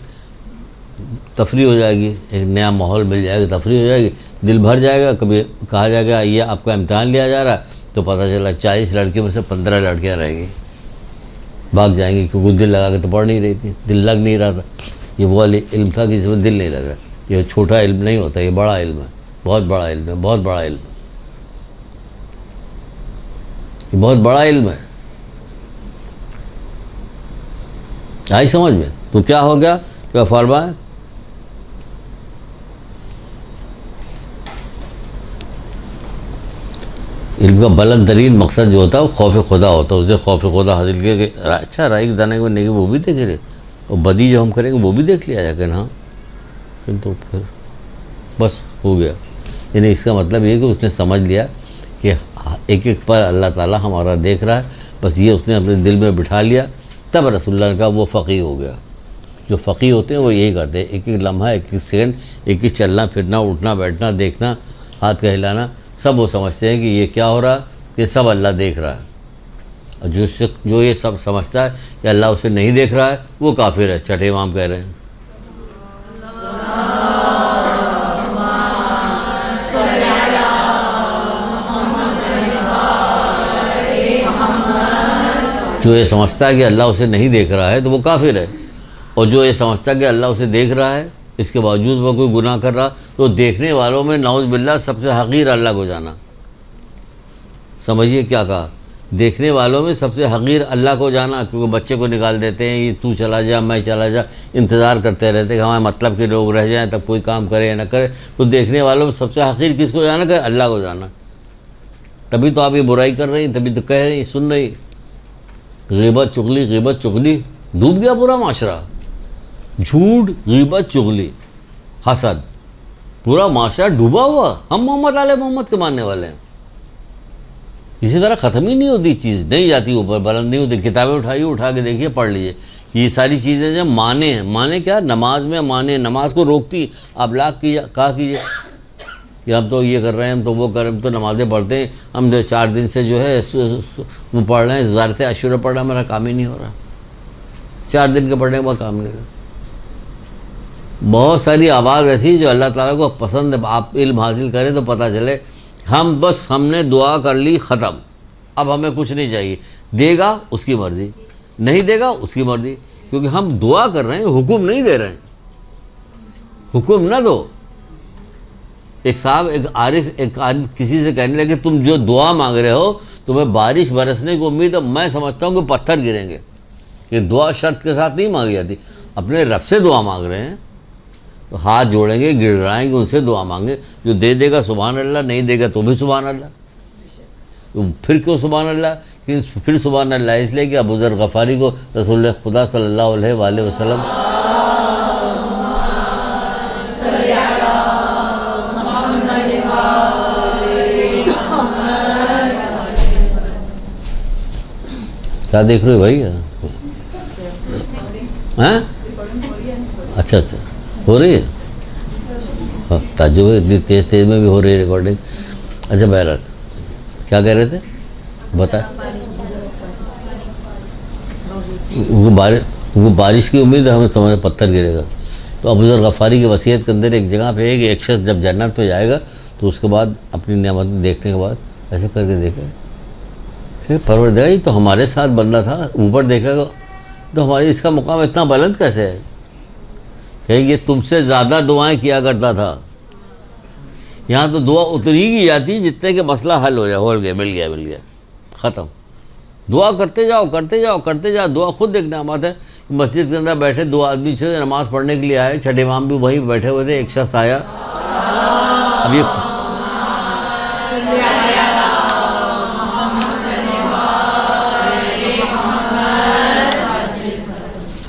तफरी हो जाएगी, एक नया माहौल मिल जाएगा, तफरी हो जाएगी, दिल भर जाएगा। कभी कहा जाएगा ये आपका इम्तिहान लिया जा रहा है तो पता चला 40 लड़के में से 15 लड़कियाँ रहेंगी। भाग जाएंगे, क्योंकि दिल लगा के तो पढ़ नहीं रही थी, दिल लग नहीं रहा था। ये वो वाली इल्म था कि इसमें दिल नहीं लग रहा। ये छोटा इल्म नहीं होता, ये बड़ा इल्म है, बहुत बड़ा इल्म है, बहुत बड़ा इल्म, ये बहुत बड़ा इल्म है। आई समझ में? तो क्या हो गया? क्या फरमाया? इल्म का बुलंद तरीन मकसद जो होता है वो खौफ खुदा होता है। उसने खौफ खुदा हासिल किया कि अच्छा राई के दाने को नेकी वो भी देख रहे, और बदी जो हम करेंगे वो भी देख लिया जाएगा ना। तो फिर बस हो गया। यानी इसका मतलब ये कि उसने समझ लिया कि एक एक पर अल्लाह ताला हमारा देख रहा है, बस ये उसने अपने दिल में बिठा लिया। तब रसूलुल्लाह का वो फ़क़ीह हो गया। जो फ़क़ीह होते हैं वो यही करते हैं, एक एक लम्हा, एक एक सेकंड, एक एक चलना फिरना, उठना बैठना, देखना, हाथ का हिलाना, सब वो समझते हैं कि ये क्या हो रहा है, ये सब अल्लाह देख रहा है। और जो ये सब समझता है कि अल्लाह उसे नहीं देख रहा है वो काफिर है। छठे इमाम कह रहे हैं जो ये समझता है कि अल्लाह उसे नहीं देख रहा है तो वो काफिर है, और जो ये समझता है कि अल्लाह उसे देख रहा है इसके बावजूद वो कोई गुनाह कर रहा, तो देखने वालों में नौज़ बिल्लाह सबसे हक़ीर अल्लाह को जाना। समझिए क्या कहा, देखने वालों में सबसे हक़ीर अल्लाह को जाना। क्योंकि बच्चे को निकाल देते हैं, ये तू चला जा, मैं चला जा, इंतज़ार करते रहते कि हमारे मतलब के लोग रह जाएं तब कोई काम करे या ना करे। तो देखने वालों में सबसे हक़ीर किसको जाना? कि अल्लाह को जाना। तभी तो आप ये बुराई कर रही, तभी तो कह रही, सुन रही। ग़ीबत चुगली डूब गया पूरा माशरा। झूठ, ग़ीबत, चुगली, हसद, पूरा माशरा डूबा हुआ। हम मोहम्मद आले मोहम्मद के मानने वाले हैं। इसी तरह ख़त्म ही नहीं होती चीज़, नहीं जाती ऊपर, बुलंद नहीं होती। किताबें उठाइए, उठा के देखिए, पढ़ लीजिए। ये सारी चीज़ें जब माने हैं, माने क्या? नमाज में माने, नमाज को रोकती। आप लाख कीजिए, कहा कीजिए कि हम तो ये कर रहे हैं, हम तो वो कर रहे हैं, हम तो नमाज़ें पढ़ते हैं, हम जो 4 दिन से जो है वो पढ़ रहे हैं, ज़ारत अशूरा पढ़ रहा है, हमारा काम ही नहीं हो रहा। 4 दिन के पढ़ने के बाद काम नहीं। बहुत सारी आवाज़ ऐसी जो अल्लाह ताला को पसंद है। आप इल्म हासिल करें तो पता चले हम बस हमने दुआ कर ली, ख़त्म, अब हमें कुछ नहीं चाहिए। देगा उसकी मर्ज़ी, नहीं देगा उसकी मर्ज़ी। क्योंकि हम दुआ कर रहे हैं, हुक्म नहीं दे रहे हैं। हुक्म ना दो। एक साहब, एक आरिफ किसी से कहने लगे तुम जो दुआ मांग रहे हो, तुम्हें बारिश बरसने की उम्मीद है, मैं समझता हूँ कि पत्थर गिरेंगे। ये दुआ शर्त के साथ नहीं मांगी जाती। अपने रब से दुआ मांग रहे हैं तो हाथ जोड़ेंगे, गिड़गिड़ाएंगे, उनसे दुआ मांगे। जो दे देगा सुभान अल्लाह, नहीं देगा तो भी सुभान अल्लाह। तो फिर क्यों सुभान अल्लाह? कि फिर सुभान अल्लाह इसलिए कि अबू ज़र गफ़ारी को रसूल खुदा सल्लल्लाहु अलैहि वसल्लम क्या देख रहे हो भाई? हैं? अच्छा, हो रही है। हाँ, ताज्जुब है, इतनी तेज़ में भी हो रही है रिकॉर्डिंग। अच्छा बहरहाल, क्या कह रहे थे? बता। उनको बारिश की उम्मीद है, हमें समझ पत्थर गिरेगा। तो अबू ज़र गफ़ारी की वसीयत के अंदर एक जगह पे है कि एक शख्स जब जन्नत पे जाएगा तो उसके बाद अपनी नेमत देखने के बाद ऐसे करके देखे, फिर परवरदिगार ही तो हमारे साथ बंदा था, ऊपर देखेगा तो हमारी इसका मुकाम इतना बुलंद कैसे है? कहेंगे तुमसे ज़्यादा दुआएं किया करता था। यहाँ तो दुआ उतरी ही जाती जितने के मसला हल हो जाए, हो गया, मिल गया, ख़त्म। दुआ करते जाओ। दुआ खुद एक नेमत है। मस्जिद के अंदर बैठे 2 आदमी थे, नमाज़ पढ़ने के लिए आए, छठे इमाम भी वहीं बैठे हुए थे। एक शख्स आया, अब ये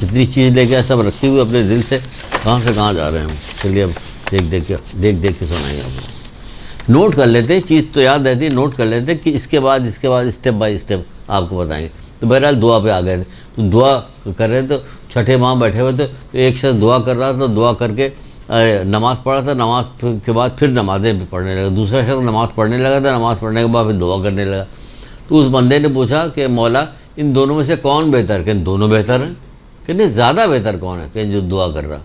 इतनी चीज़ लेके सब रखी हुई अपने दिल से कहाँ से कहाँ जा रहे हैं हम। चलिए अब देख के सुनाइए। आप नोट कर लेते, चीज़ तो याद रहती है, नोट कर लेते कि इसके बाद स्टेप बाय स्टेप आपको बताएंगे। तो बहरहाल दुआ पे आ गए थे। तो दुआ कर रहे थे, तो छठे इमाम बैठे हुए थे। तो एक शख्स दुआ कर रहा था, दुआ करके नमाज़ पढ़ा था, नमाज के बाद फिर नमाज़ें भी पढ़ने लगा। दूसरा शख्स नमाज़ पढ़ने लगा था, नमाज़ पढ़ने के बाद फिर दुआ करने लगा। तो उस बंदे ने पूछा कि मौला इन दोनों में से कौन बेहतर? कि दोनों बेहतर हैं। कि नहीं, ज़्यादा बेहतर कौन है? कि जो दुआ कर रहा।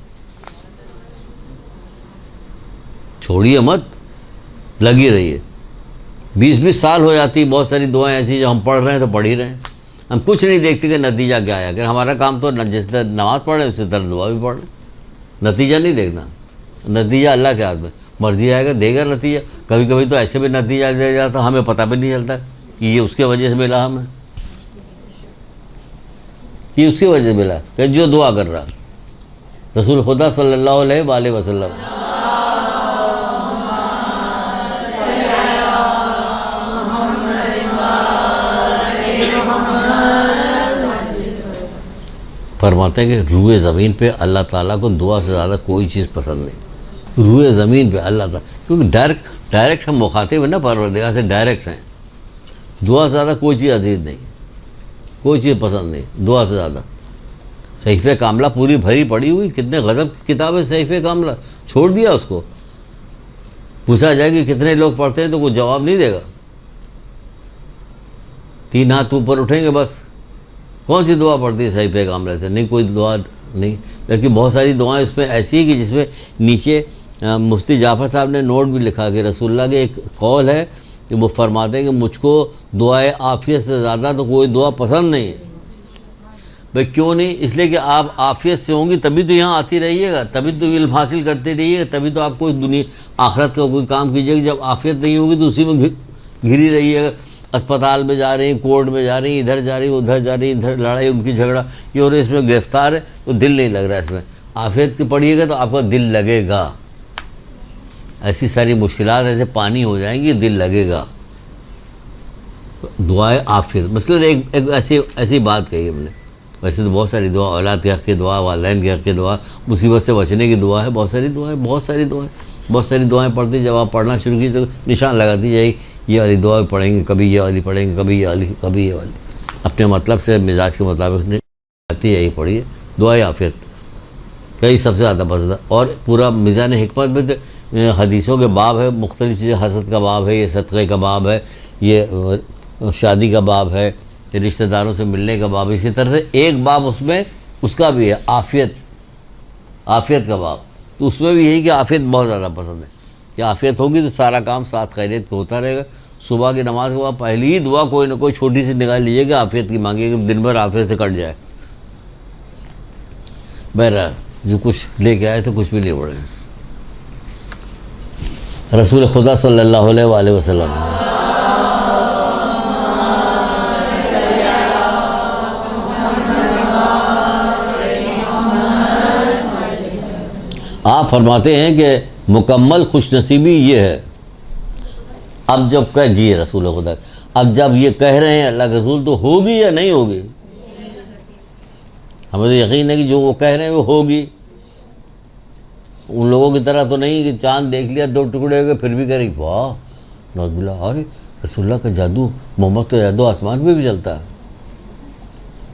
छोड़िए मत, लगी रहिए। 20-20 साल हो जाती, बहुत सारी दुआएं ऐसी जो हम पढ़ रहे हैं तो पढ़ ही रहे हैं। हम कुछ नहीं देखते कि नतीजा क्या है। अगर हमारा काम तो जिस तरह नमाज़ पढ़ रहे उसी तरह दुआ भी पढ़ रहे, नतीजा नहीं देखना। नतीजा अल्लाह के हाथ में, मर्जी आएगा देगा नतीजा। कभी कभी तो ऐसे भी नतीजा दे जाता हमें पता भी नहीं चलता कि ये उसके वजह से मिला, हमें ये उसकी वजह से मिला कि जो दुआ कर रहा। रसूल खुदा सल्लल्लाहु अलैहि वसल्लम फरमाते हैं कि रूए ज़मीन पे अल्लाह ताला को दुआ से ज़्यादा कोई चीज़ पसंद नहीं। रूए ज़मीन पे अल्लाह ताला, क्योंकि डायरेक्ट हम मुखातिब हैं ना परवरदिगार से, डायरेक्ट हैं। दुआ से ज़्यादा कोई चीज़ अजीज़ नहीं, कोई चीज़ पसंद नहीं दुआ से ज़्यादा। सहीफ़े कामला पूरी भरी पड़ी हुई, कितने गज़ब की किताब है सहीफ़े कामला, छोड़ दिया उसको। पूछा जाए कि कितने लोग पढ़ते हैं तो कोई जवाब नहीं देगा, 3 हाथ ऊपर उठेंगे बस। कौन सी दुआ पढ़ती है सहीफ़े कामला से? नहीं, कोई दुआ नहीं। बल्कि बहुत सारी दुआएं इसमें ऐसी है कि जिसमें नीचे मुफ्ती जाफ़र साहब ने नोट भी लिखा कि रसूलुल्लाह के एक कौल है कि वो फरमाते हैं कि मुझको दुआए आफ़ियत से ज़्यादा तो कोई दुआ पसंद नहीं है। भाई क्यों नहीं? इसलिए कि आप आफ़ियत से होंगी तभी तो यहाँ आती रहिएगा, तभी तो इल्म हासिल करते रहिएगा, तभी तो आप कोई दुनिया आखिरत का कोई काम कीजिएगा। जब आफ़ियत नहीं होगी तो उसी में घिरी रहिएगा। अस्पताल में जा रही हैं, कोर्ट में जा रही हैं, इधर जा रही हैं, उधर जा रही हैं, इधर लड़ाई उनकी झगड़ा ये और इसमें गिरफ्तार है तो दिल नहीं लग रहा है इसमें। आफ़ियत की पढ़िएगा तो आपका दिल लगेगा। ऐसी सारी मुश्किलात ऐसे पानी हो जाएंगी, दिल लगेगा। दुआए आफ़ियत मसलन एक ऐसी बात कही हमने। वैसे तो बहुत सारी दुआ, औलाद के हक़ की दुआ, वालिदैन के हक़ की दुआ, मुसीबत से बचने की दुआ है, बहुत सारी दुआएं पढ़ती। जब आप पढ़ना शुरू की तो निशान लगाती जाएगी, ये वाली दुआ पढ़ेंगे, कभी ये वाली पढ़ेंगे, कभी ये वाली अपने मतलब से मिजाज के मुताबिक आती है। यही पढ़िए दुआए आफ़ियत कई सबसे ज़्यादा पसंद है। और पूरा मिज़ान हिकमत में हदीसों के बाब है, मुख्तलिफ़ चीज़ें, हसद का बाब है, ये सदक़े का बाब है, ये शादी का बाब है, ये रिश्तेदारों से मिलने का बाब। इसी तरह से एक बाब उसमें उसका भी है आफ़ियत का बाब। तो उसमें भी यही कि आफ़ियत बहुत ज़्यादा पसंद है कि आफ़ियत होगी तो सारा काम साथ खैरियत का होता रहेगा। सुबह की नमाज के बाद पहली ही दुआ कोई ना कोई छोटी सी निकाल लीजिएगा, आफ़ियत की मांगिएगा, दिन भर आफ़ियत से कट जाए। बहरहाल जो कुछ लेके आए तो कुछ भी नहीं पड़े। रसूल खुदा सल्लल्लाहु अलैहि वसल्लम आप फरमाते हैं कि मुकम्मल खुशनसीबी ये है। अब जब कह जी रसूल खुदा, अब जब ये कह रहे हैं अल्लाह के रसूल तो होगी या नहीं होगी? हमें तो यकीन है कि जो वो कह रहे हैं वो होगी। उन लोगों की तरह तो नहीं कि चांद देख लिया 2 टुकड़े हो गए फिर भी कह रही वाह नौज़ुबिल्ला, अरे रसूलुल्लाह का जादू, मोहम्मद का जादू आसमान पे भी चलता है।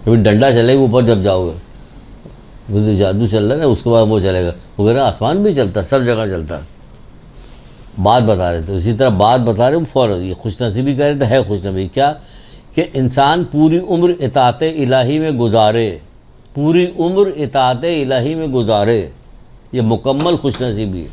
कभी डंडा चलेगा ऊपर जब जाओगे, वो जो जादू चल रहा है ना उसके बाद वो चलेगा, वो कह रहा आसमान भी चलता है, सब जगह चलता है। बात बता रहे थे, इसी तरह बात बता रहे फ़ौरन ये खुशनसीबी कह रहे थे, है खुशनसीबी क्या कि इंसान पूरी उम्र इताअत इलाही में गुजारे, पूरी उम्र इताअत इलाही में गुजारे, ये मुकम्मल खुशनसीबी है।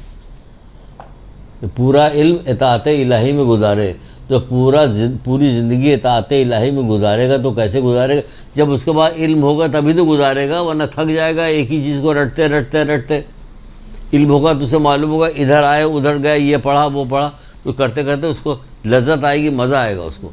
पूरा इल्म इताअत इलाही में गुजारे, तो पूरी ज़िंदगी इताअत इलाही में गुजारेगा तो कैसे गुजारेगा? जब उसके बाद इल्म होगा तभी तो गुजारेगा, वरना थक जाएगा एक ही चीज़ को रटते। इल्म होगा तो उसे मालूम होगा इधर आए उधर गए, ये पढ़ा वो पढ़ा, तो करते करते उसको लज्जत आएगी, मज़ा आएगा उसको।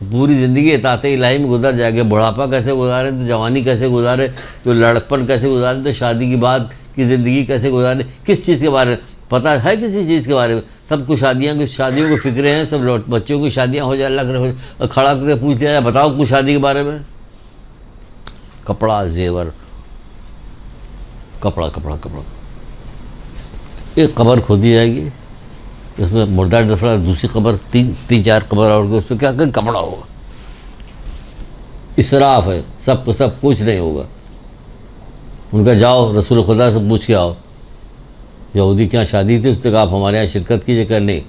पूरी ज़िंदगी इताअत इलाही में गुजर जाएगी। बुढ़ापा कैसे गुजारे तो जवानी कैसे गुजारे, तो लड़कपन कैसे गुजारे, तो शादी की बाद की ज़िंदगी कैसे गुजारे, किस चीज़ के बारे में पता है? किसी चीज़ के बारे में सबको शादियों की फ़िक्रें हैं, सब बच्चों की शादियाँ हो जाए, अल्लाह करे खड़ा करके पूछ लिया जाए बताओ कुछ शादी के बारे में। कपड़ा जेवर, कपड़ा। एक कब्र खोदी जाएगी, उसमें मुर्दा दफना, दूसरी कब्र, तीन चार कब्र और उसमें क्या कर कपड़ा होगा। इसराफ है, सब कुछ नहीं होगा। उनका जाओ रसूल खुदा से पूछ के आओ, यहूदी के यहाँ शादी थी, उसने कहा आप हमारे यहाँ शिरकत कीजिए, कर नहीं,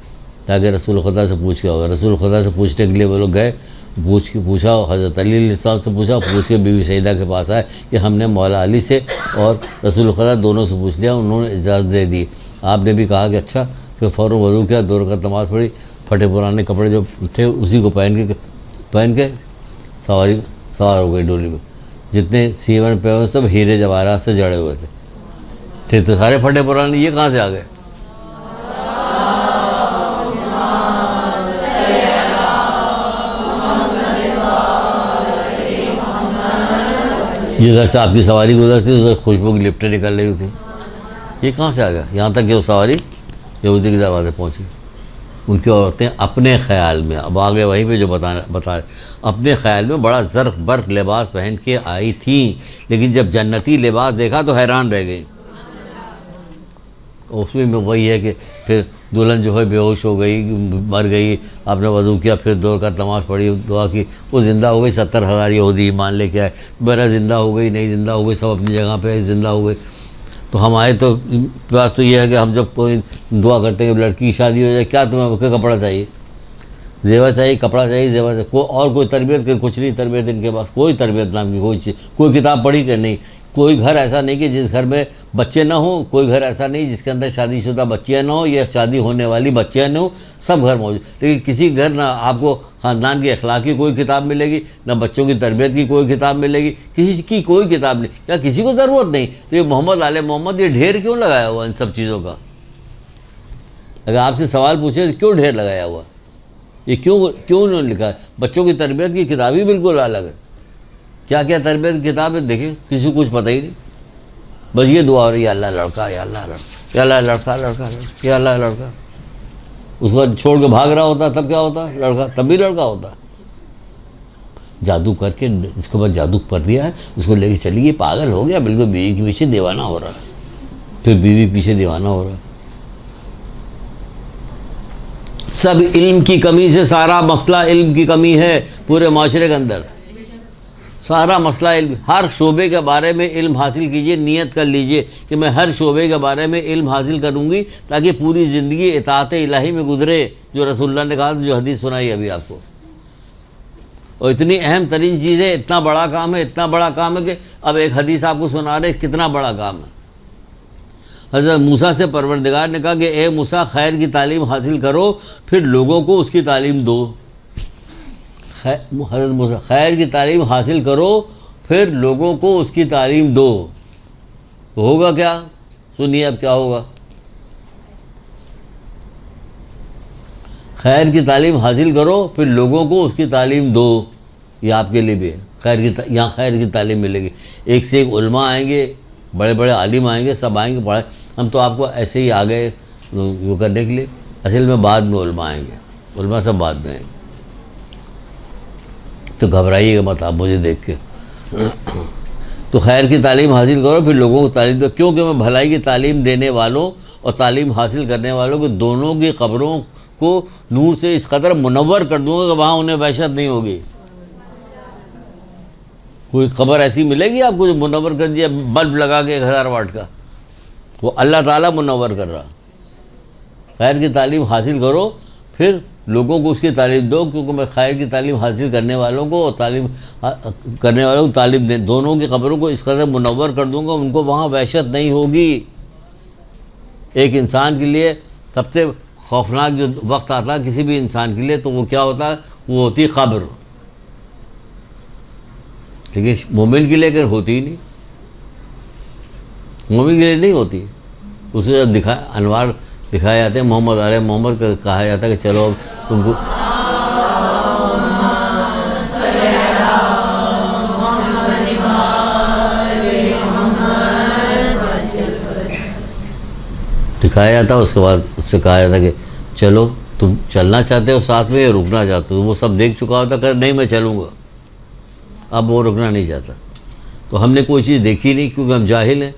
ताकि रसूल खुदा से पूछ के आओ। रसूल खुदा से पूछने के लिए वो लोग गए, पूछा हज़रत अली अलैहिस्सलाम से पूछ के बीवी सईदा के पास आए कि हमने मौला अली से और रसूल खुदा दोनों से पूछ लिया, उन्होंने इजाज़त दे दी। आपने भी कहा कि अच्छा, फिर फ़ौरन वज़ू किया, 2 रकात नमाज़ पढ़ी, फटे पुराने कपड़े जो थे उसी को पहन के सवार हो गई डोली में। जितने सीवन पे हुए सब हीरे जवाहरात से जड़े हुए थे तो सारे फटे पुराने, ये कहाँ से आ गए? जिधर से आपकी सवारी गुजरती थी उधर खुशबू की लिफ्टें निकल रही थी, ये कहाँ से आ गया? यहाँ तक कि वो सवारी यहूदी के दरवाजे पहुँची। उनकी औरतें अपने ख्याल में, अब आगे वहीं पे जो बता रहे, अपने ख्याल में बड़ा ज़र्क बर्क लिबास पहन के आई थी, लेकिन जब जन्नती लिबास देखा तो हैरान रह गई। उसमें वही है कि फिर दुल्हन जो है बेहोश हो गई, मर गई, आपने वज़ू किया, फिर 2 रकात नमाज़ पढ़ी, दुआ की, वो ज़िंदा हो गई। 70,000 यहूदी ईमान लेके आए, मेरा ज़िंदा हो गई, नहीं ज़िंदा हो गई, सब अपनी जगह पे ज़िंदा हो गए। तो हम आए तो बात तो ये है कि हम जब कोई दुआ करते हैं कि लड़की की शादी हो जाए, क्या तुम्हें क्या कपड़ा चाहिए, जेवर चाहिए, कपड़ा चाहिए, जेवर चाहिए, और कोई तरबियत के कुछ नहीं, तरबियत इनके पास कोई तरबियत नाम की कोई चीज़, कोई किताब पढ़ी कर नहीं। कोई घर ऐसा नहीं कि जिस घर में बच्चे ना हो, कोई घर ऐसा नहीं जिसके अंदर शादीशुदा बच्चियाँ ना हो या शादी होने वाली बच्चियाँ ना हो, सब घर मौजूद। लेकिन किसी घर ना आपको ख़ानदान की अखलाक की कोई किताब मिलेगी, ना बच्चों की तरबियत की कोई किताब मिलेगी, किसी की कोई किताब नहीं। क्या किसी को ज़रूरत नहीं? तो ये मोहम्मद आले मोहम्मद ये ढेर क्यों लगाया हुआ इन सब चीज़ों का? अगर आपसे सवाल पूछे तो क्यों ढेर लगाया हुआ, ये क्यों उन्होंने लिखा है? बच्चों की तरबियत की किताब ही बिल्कुल अलग है। क्या क्या तरबियत की किताब है देखें, किसी को कुछ पता ही नहीं। बस ये दुआ हो रही है, अल्लाह लड़का, या अल्लाह लड़का, या अल्लाह लड़का, लड़का, या अल्लाह लड़का। उसके बाद छोड़ के भाग रहा होता तब क्या होता? लड़का, तब भी लड़का होता। जादू करके इसके बाद जादू कर दिया है, उसको लेके चलिए, पागल हो गया बिल्कुल, बीवी के पीछे दीवाना हो रहा है, फिर बीवी पीछे दीवाना हो रहा है। सब इल्म की कमी से, सारा मसला इल्म की कमी है पूरे माशरे के अंदर। सारा मसला इल्म, हर शोबे के बारे में इल्म हासिल कीजिए, नियत कर लीजिए कि मैं हर शोबे के बारे में इल्म हासिल करूँगी ताकि पूरी ज़िंदगी इताअत इलाही में गुजरे, जो रसूलुल्लाह ने कहा, जो हदीस सुनाई अभी आपको। और इतनी अहम तरीन चीज़ है, इतना बड़ा काम है, इतना बड़ा काम है कि अब एक हदीस आपको सुना रहे कितना बड़ा काम है। हज़रत मूसा से परवरदिगार ने कहा कि ए मूसा, खैर की तालीम हासिल करो, फिर लोगों को उसकी तालीम दो। हज़रत मूसा, खैर की तालीम हासिल करो, फिर लोगों को उसकी तालीम दो। होगा क्या? सुनिए अब क्या होगा। खैर की तालीम हासिल करो, फिर लोगों को उसकी तालीम दो। ये आपके लिए भी है, यहाँ खैर की तालीम मिलेगी। एक से एक उलमा आएंगे, बड़े बड़े आलिम आएंगे, सब आएंगे पढ़ाए। हम तो आपको ऐसे ही आ गए वो करने के लिए, असल में बाद में उलमा आएंगे, उलमा सब बाद में आएंगे। तो घबराइएगा मत आप मुझे देख के। तो खैर की तालीम हासिल करो, फिर लोगों को तालीम दो, क्योंकि मैं भलाई की तालीम देने वालों और तालीम हासिल करने वालों को दोनों की कब्रों को नूर से इस कदर मुनव्वर कर दूंगा कि वहाँ उन्हें वहशत नहीं होगी। कोई खबर ऐसी मिलेगी आपको जो मुनव्वर कर दिया बल्ब लगा के 1000 वाट का? वो अल्लाह ताला मुनव्वर कर रहा। खैर की तालीम हासिल करो, फिर लोगों को उसकी तालीम दो, क्योंकि मैं खैर की तालीम हासिल करने वालों को और तालीम करने वालों को तालीम दे, दोनों की खबरों को इस कदर मुनव्वर कर दूंगा, उनको वहाँ वहशत नहीं होगी। एक इंसान के लिए सबसे खौफनाक जो वक्त आता है किसी भी इंसान के लिए, तो वो क्या होता है? वो होती है कब्र। लेकिन मोमिन के लिए अगर होती ही नहीं, मोमिन के लिए नहीं होती। उसे जब अनवार दिखाए जाते हैं, मोहम्मद आले मोहम्मद का कहा जाता है कि चलो अब तुमको दिखाया जाता है। उसके बाद उससे कहा जाता है कि चलो तुम चलना चाहते हो साथ में या रुकना चाहते हो? वो सब देख चुका होता, कर नहीं मैं चलूँगा, अब वो रुकना नहीं चाहता। तो हमने कोई चीज़ देखी नहीं, क्योंकि हम जाहिल हैं।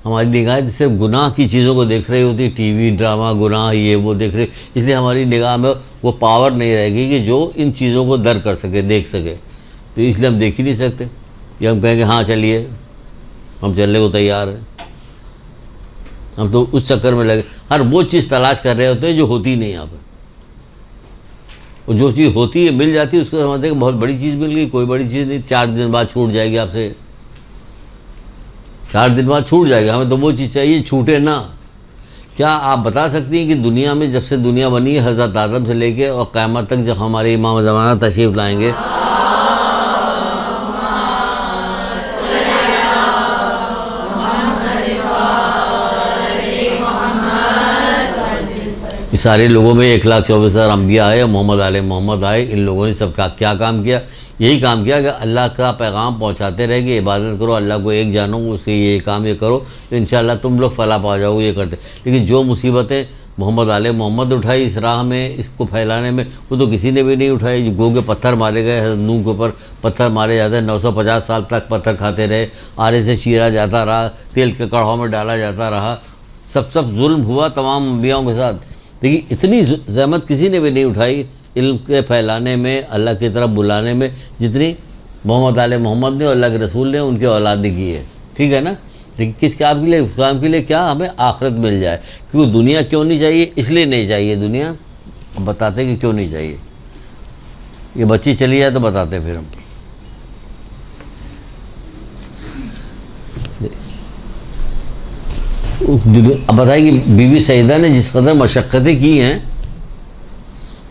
हमारी निगाह सिर्फ गुनाह की चीज़ों को देख रही होती, टीवी ड्रामा गुनाह ये वो देख रहे, इसलिए हमारी निगाह में वो पावर नहीं रहेगी कि जो इन चीज़ों को दर कर सके, देख सके। तो इसलिए हम देख ही नहीं सकते। या हम कहेंगे हाँ चलिए, हम चलने को तैयार हैं। हम तो उस चक्कर में लगे, हर वो चीज़ तलाश कर रहे होते हैं जो होती नहीं यहाँ पर। और जो चीज़ होती है मिल जाती है, उसको समझते हैं कि बहुत बड़ी चीज़ मिल गई। कोई बड़ी चीज़ नहीं, 4 दिन बाद छूट जाएगी आपसे, 4 दिन बाद छूट जाएगी। हमें तो वो चीज़ चाहिए छूटे ना। क्या आप बता सकती हैं कि दुनिया में जब से दुनिया बनी है, हज़रत आदम से लेके और क़यामत तक जब हमारे इमाम ज़माना तशरीफ़ लाएंगे, कि सारे लोगों में 1,24,000 अम्बिया आए, मोहम्मद आए। इन लोगों ने सब क्या काम किया? यही काम किया कि अल्लाह का पैगाम पहुंचाते रहेंगे, इबादत करो, अल्लाह को एक जानो, उसके ये काम ये करो तो इंशाअल्लाह तुम लोग फलाह पा जाओगे। ये करते, लेकिन जो मुसीबतें मोहम्मद उठाई इस राह में, इसको फैलाने में, वो तो किसी ने भी नहीं उठाई। जो गो के पत्थर मारे गए, नूह के ऊपर पत्थर मारे जाते हैं, 950 साल तक पत्थर खाते रहे, आरे से चीरा जाता रहा, तेल के कड़ाहों में डाला जाता रहा, सब जुल्म हुआ तमाम अम्बियाओं के साथ। देखिए इतनी ज़हमत किसी ने भी नहीं उठाई इल्म के फैलाने में, अल्लाह की तरफ बुलाने में, जितनी मोहम्मद ने, अल्लाह के रसूल ने, उनके औलाद ने की है। ठीक है ना? लेकिन किस काम के लिए? काम के लिए क्या? हमें आखिरत मिल जाए। क्योंकि दुनिया क्यों नहीं चाहिए? इसलिए नहीं चाहिए दुनिया। अब बताते कि क्यों नहीं चाहिए। ये बच्ची चली जाए तो बताते फिर हम। अब बताइए कि बीवी सईदा ने जिस कदर मशक्क़तें की हैं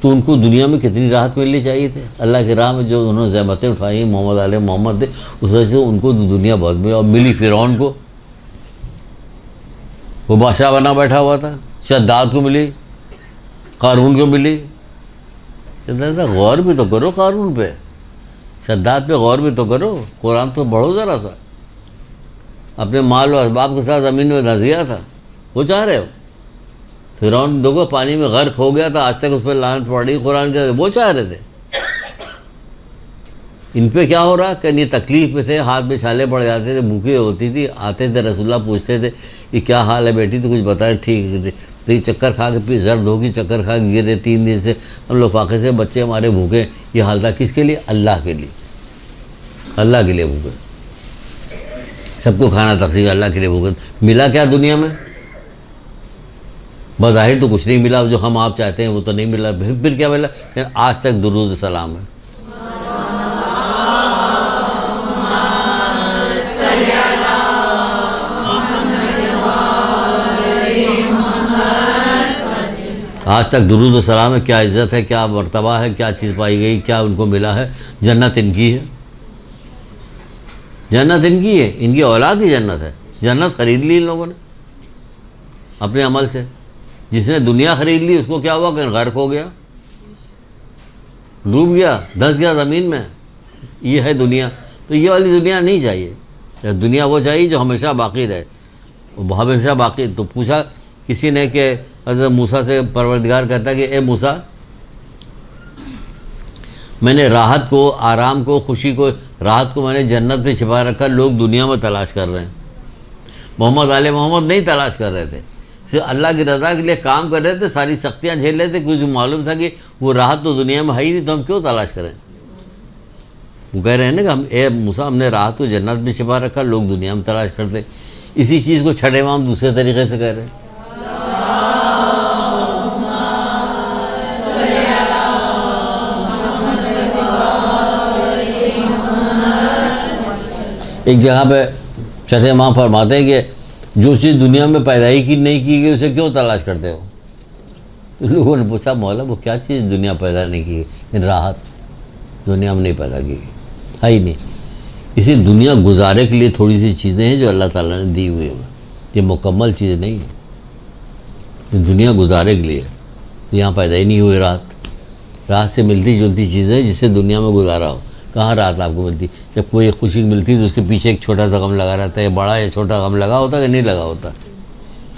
तो उनको दुनिया में कितनी राहत मिलनी चाहिए थी। अल्लाह की राह में जो उन्होंने ज़हमतें उठाई, मोहम्मद थे, उस वजह से उनको तो दुनिया बहुत मिली। और मिली फ़िरौन को, वो बादशाह बना बैठा हुआ था। शद्दाद को मिली, क़ारून को मिली। गौर भी तो करो क़ारून पे, शद्दाद पे गौर भी तो करो। कुरान तो पढ़ो ज़रा सा। अपने माल और असबाब के साथ ज़मीन में धंस गया था, वो चाह रहे हो। फ़िरौन देखो पानी में गर्क हो गया था, आज तक उस पर लानत पड़ी कुरान के, वो चाह रहे थे। इन पे क्या हो रहा? कि ये तकलीफ़ में थे, हाथ में छाले पड़ जाते थे, भूखे होती थी, आते थे रसूलुल्लाह पूछते थे कि क्या हाल है बेटी, तो कुछ बताए। ठीक देखिए चक्कर खा के फिर जर्द होगी, चक्कर खा के गिरे, 3 दिन से हम लोग फाके से, बच्चे हमारे भूखे। ये हाल था किसके लिए? अल्लाह के लिए। अल्लाह के लिए भूखे, सबको खाना तकसीम, अल्लाह के लिए भूखे। मिला क्या दुनिया में? बज़ाहिर तो कुछ नहीं मिला, जो हम आप चाहते हैं वो तो नहीं मिला। फिर क्या मिला? आज तक दुरूद सलाम है। आज तक दुरूद सलाम है। क्या इज़्ज़त है, क्या मर्तबा है, क्या चीज़ पाई गई, क्या उनको मिला है? जन्नत इनकी है, जन्नत इनकी है, इनकी औलाद ही जन्नत है। जन्नत ख़रीद ली इन लोगों ने अपने अमल से। जिसने दुनिया ख़रीद ली उसको क्या हुआ? कि गर्क हो गया, डूब गया, धंस गया ज़मीन में। ये है दुनिया। तो ये वाली दुनिया नहीं चाहिए। दुनिया वो चाहिए जो हमेशा बाकी रहे, वो हमेशा बाकी। तो पूछा किसी ने कि हज़रत मूसा से, परवरदिगार कहता है कि ए मूसा, मैंने राहत को, आराम को, खुशी को, राहत को मैंने जन्नत में छिपा रखा, लोग दुनिया में तलाश कर रहे हैं। मोहम्मद नहीं तलाश कर रहे थे, सिर्फ अल्लाह की रज़ा के लिए काम कर रहे थे, सारी सख्तियाँ झेल रहे थे। कुछ मालूम था कि वो राहत तो दुनिया में है ही नहीं, तो हम क्यों तलाश करें? वो कह रहे हैं ना कि हम, ए मूसा, हमने राहत को जन्नत में छिपा रखा, लोग दुनिया में तलाश करते। इसी चीज़ को छठे इमाम दूसरे तरीके से कह रहे हैं। एक जगह पे छठे इमाम फरमाते हैं कि जो चीज़ दुनिया में पैदा ही की नहीं की गई उसे क्यों तलाश करते हो? तो लोगों ने पूछा मौला वो क्या चीज़ दुनिया पैदा नहीं की गई? राहत दुनिया में नहीं पैदा की गई, है ही नहीं। इसी दुनिया गुजारे के लिए थोड़ी सी चीज़ें हैं जो अल्लाह ताला ने दी हुई है, ये मुकम्मल चीज़ नहीं है। ये दुनिया गुजारे के लिए, यहाँ पैदा ही नहीं हुई राहत से मिलती जुलती चीज़ें जिससे दुनिया में गुजारा हो। कहाँ राहत आपको मिलती? जब कोई खुशी मिलती तो उसके पीछे एक छोटा सा गम लगा रहता है, बड़ा या छोटा गम लगा होता कि नहीं लगा होता?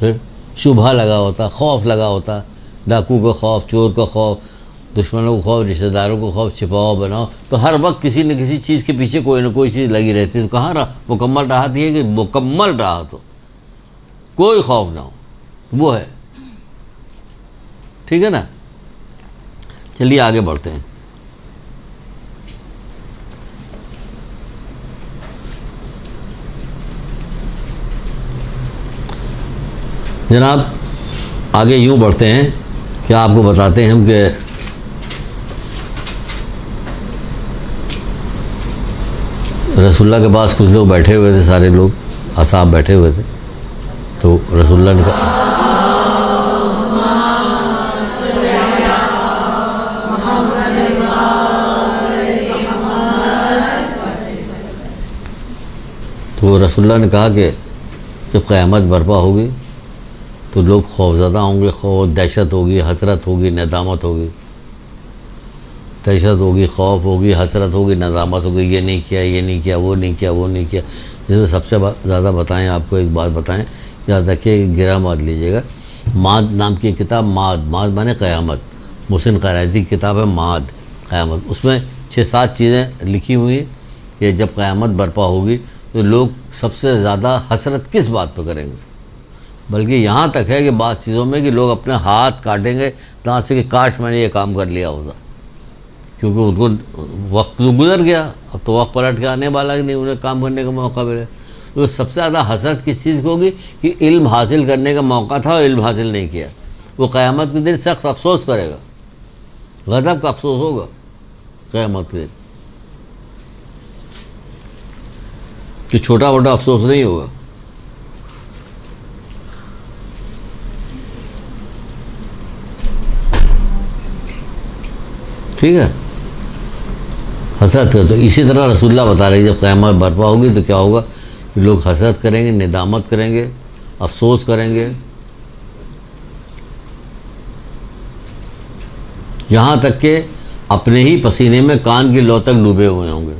फिर शुबहा लगा होता, खौफ लगा होता, डाकू का खौफ, चोर का खौफ, दुश्मनों का खौफ, रिश्तेदारों को खौफ, छिपाओ बनाओ। तो हर वक्त किसी न किसी चीज़ के पीछे कोई ना कोई चीज़ लगी रहती है। तो कहाँ मुकम्मल राहत? ये कि मुकम्मल राहत हो, कोई खौफ ना हो, वो है। ठीक है ना? चलिए आगे बढ़ते हैं। जनाब आगे यूँ बढ़ते हैं कि आपको बताते हैं हम कि रसूलुल्लाह के पास कुछ लोग बैठे हुए थे, सारे लोग असहाब बैठे हुए थे। तो रसूलुल्लाह ने कहा, तो रसूलुल्लाह ने कहा कि जब क़यामत बर्पा होगी तो लोग खौफज़दा होंगे, खौफ, दहशत होगी, हसरत होगी, नदामत होगी। दहशत होगी, खौफ होगी, हसरत होगी, नदामत होगी, ये नहीं किया, ये नहीं किया, वो नहीं किया, वो नहीं किया। जैसे सबसे ज़्यादा बताएं, आपको एक बात बताएं, याद रखिए, गिरा मत लीजिएगा। माद नाम की किताब, माद माने क़यामत, मुहसिन क़रायती की किताब है माद, क़यामत। उसमें 6-7 चीज़ें लिखी हुई हैं कि जब क़यामत बर्पा होगी तो लोग सबसे ज़्यादा हसरत किस बात पर करेंगे। बल्कि यहाँ तक है कि बाज़ चीज़ों में कि लोग अपने हाथ काटेंगे दांत से कि काश मैंने ये काम कर लिया होता, क्योंकि उनको वक्त तो गुजर गया, अब तो वक्त पलट के आने वाला ही नहीं, उन्हें काम करने का मौका मिले। तो सबसे ज़्यादा हसरत किस चीज़ की होगी कि इल्म हासिल करने का मौका था और इल्म हासिल नहीं किया। वो क़यामत के दिन सख्त अफसोस करेगा, गज़ब का अफसोस होगा क़यामत के दिन, कि छोटा मोटा अफसोस नहीं होगा। ठीक है, हसरत कर। तो इसी तरह रसूलुल्लाह बता रहे हैं जब क़यामत बर्पा होगी तो क्या होगा कि लोग हसरत करेंगे, निदामत करेंगे, अफसोस करेंगे, यहाँ तक कि अपने ही पसीने में कान की लौ तक डूबे हुए होंगे।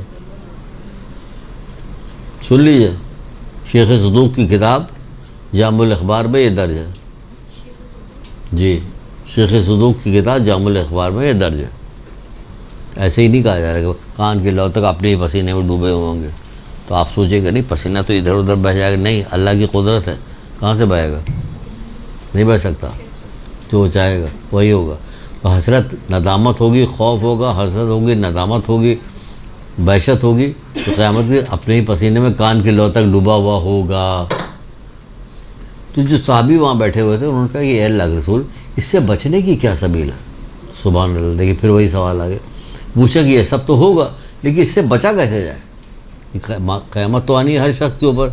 सुन लीजिए, शेख सदूक की किताब जामुल अखबार में ये दर्ज है जी, शेख सदूक की किताब जामुल अखबार में ये दर्ज है। ऐसे ही नहीं कहा जा रहा कि कान की लौ तक अपने ही पसीने में डूबे हुए होंगे। तो आप सोचेगा नहीं पसीना तो इधर उधर बह जाएगा, नहीं, अल्लाह की कुदरत है, कहाँ से बहेगा, नहीं बह सकता, जो चाहेगा वही होगा। तो हसरत, नदामत होगी, खौफ होगा, हसरत होगी, नदामत होगी, बहशत होगी। तो क़यामत के अपने ही पसीने में कान की लौ तक डूबा हुआ होगा। तो जो साहबी वहाँ बैठे हुए थे उन्होंने कहा कि अल्लाह के रसूल, इससे बचने की क्या सबील है। सुभान अल्लाह। देखिए फिर वही सवाल आ गया, पूछा कि ये सब तो होगा लेकिन इससे बचा कैसे जाए। क़यामत तो आनी है हर शख्स के ऊपर,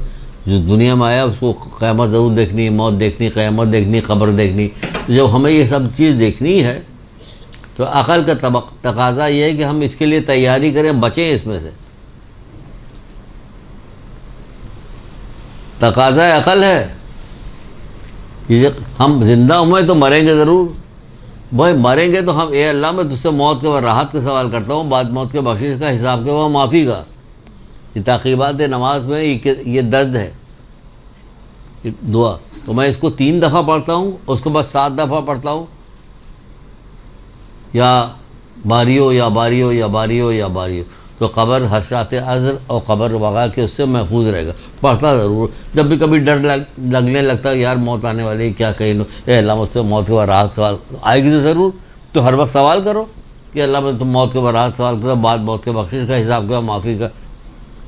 जो दुनिया में आया उसको क़यामत ज़रूर देखनी, मौत देखनी, क़यामत देखनी, क़ब्र देखनी। तो जब हमें ये सब चीज़ देखनी है तो अक़ल का तकाज़ा ये है कि हम इसके लिए तैयारी करें, बचें इसमें से। तकाज़ा अक़ल है, ये हम जिंदा हुए तो मरेंगे ज़रूर। भाई मरेंगे तो हम, ए अल्लाह मैं तुझसे मौत के बाद राहत का सवाल करता हूँ, बाद मौत के बख्शिश का, हिसाब के बाद माफ़ी का। ये ताक़ीबात नमाज में ये दर्द है, ये दुआ। तो मैं इसको 3 दफ़ा पढ़ता हूँ, उसके बाद 7 दफ़ा पढ़ता हूँ, या बारियो या बारियो या बारियो या बारियो। तो क़ब्र, हशरात अज़र और क़ब्र वग़ैरह के उससे महफूज रहेगा। पढ़ता ज़रूर, जब भी कभी डर लगने लगता है यार मौत आने वाली है, क्या कहीं नो, अल्लाह मुझसे मौत के बाद राहत सवाल आएगी तो ज़रूर। तो हर वक्त सवाल करो कि अल्लाह मैं तुम मौत के बाद राहत सवाल करो, बाद मौत के बख्शिश का, हिसाब का, माफ़ी का।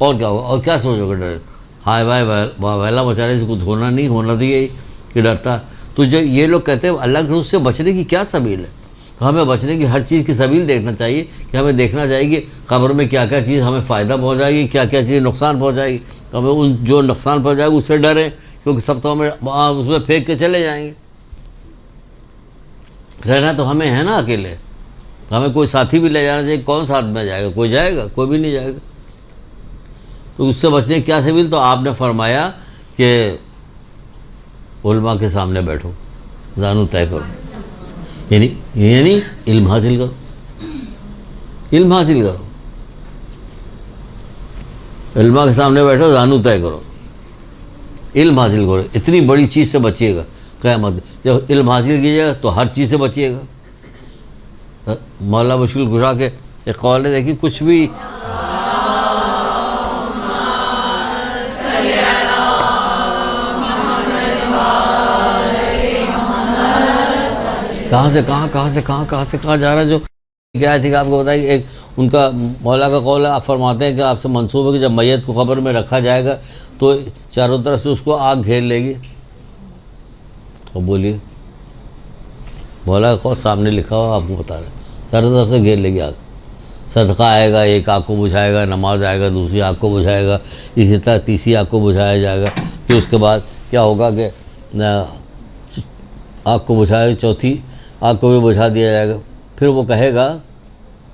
और क्या होगा, और क्या सोचोगे डर, हाय भाई वैला बेचारे से कुछ होना नहीं, होना तो यही कि डरता। तो जो ये लोग कहते हैं अल्लाह के उससे बचने की क्या सबील है, तो हमें बचने की हर चीज़ की सबील देखना चाहिए कि हमें देखना चाहिए कि क़ब्र में क्या क्या चीज़ हमें फ़ायदा पहुँचाएगी, क्या क्या चीज़ नुकसान पहुँचाएगी। तो हमें उन जो नुकसान पहुँचाएगी उससे डरें, क्योंकि सब तो हमें उसमें फेंक के चले जाएंगे। रहना तो हमें है ना अकेले, हमें कोई साथी भी ले जाना चाहिए। कौन साथ में जाएगा, कोई जाएगा, कोई भी नहीं जाएगा। तो उससे बचने की क्या सबील, तो आपने फरमाया कि उलमा के सामने बैठो, जानू तय करो, यानी इल्म हासिल करो, इल्म हासिल करो, इल्मा के सामने बैठो, जानू तय करो, इल्म हासिल करो। इतनी बड़ी चीज़ से बचिएगा क़यामत। जब इल्म हासिल कीजिएगा तो हर चीज़ से बचिएगा। मौला मुश्किल गुशा के एक कौल ने देखी, कुछ भी कहाँ से कहाँ जा रहा है। जो क्या थी कि आपको बताइए, एक उनका मौला का कौल है, आप फरमाते हैं कि आपसे मंसूब है कि जब मैयत को क़ब्र में रखा जाएगा तो चारों तरफ से उसको आग घेर लेगी। तो बोलिए, मौला का कौल सामने लिखा हुआ, आपको बता रहे, चारों तरफ से घेर लेगी आग। सदका आएगा, एक आग को बुझाएगा, नमाज आएगा, दूसरी आग को बुझाएगा, इसी तरह तीसरी आग को बुझाया जाएगा। फिर उसके बाद क्या होगा कि आग को बुझाएगा, चौथी आग को भी बुझा दिया जाएगा। फिर वो कहेगा,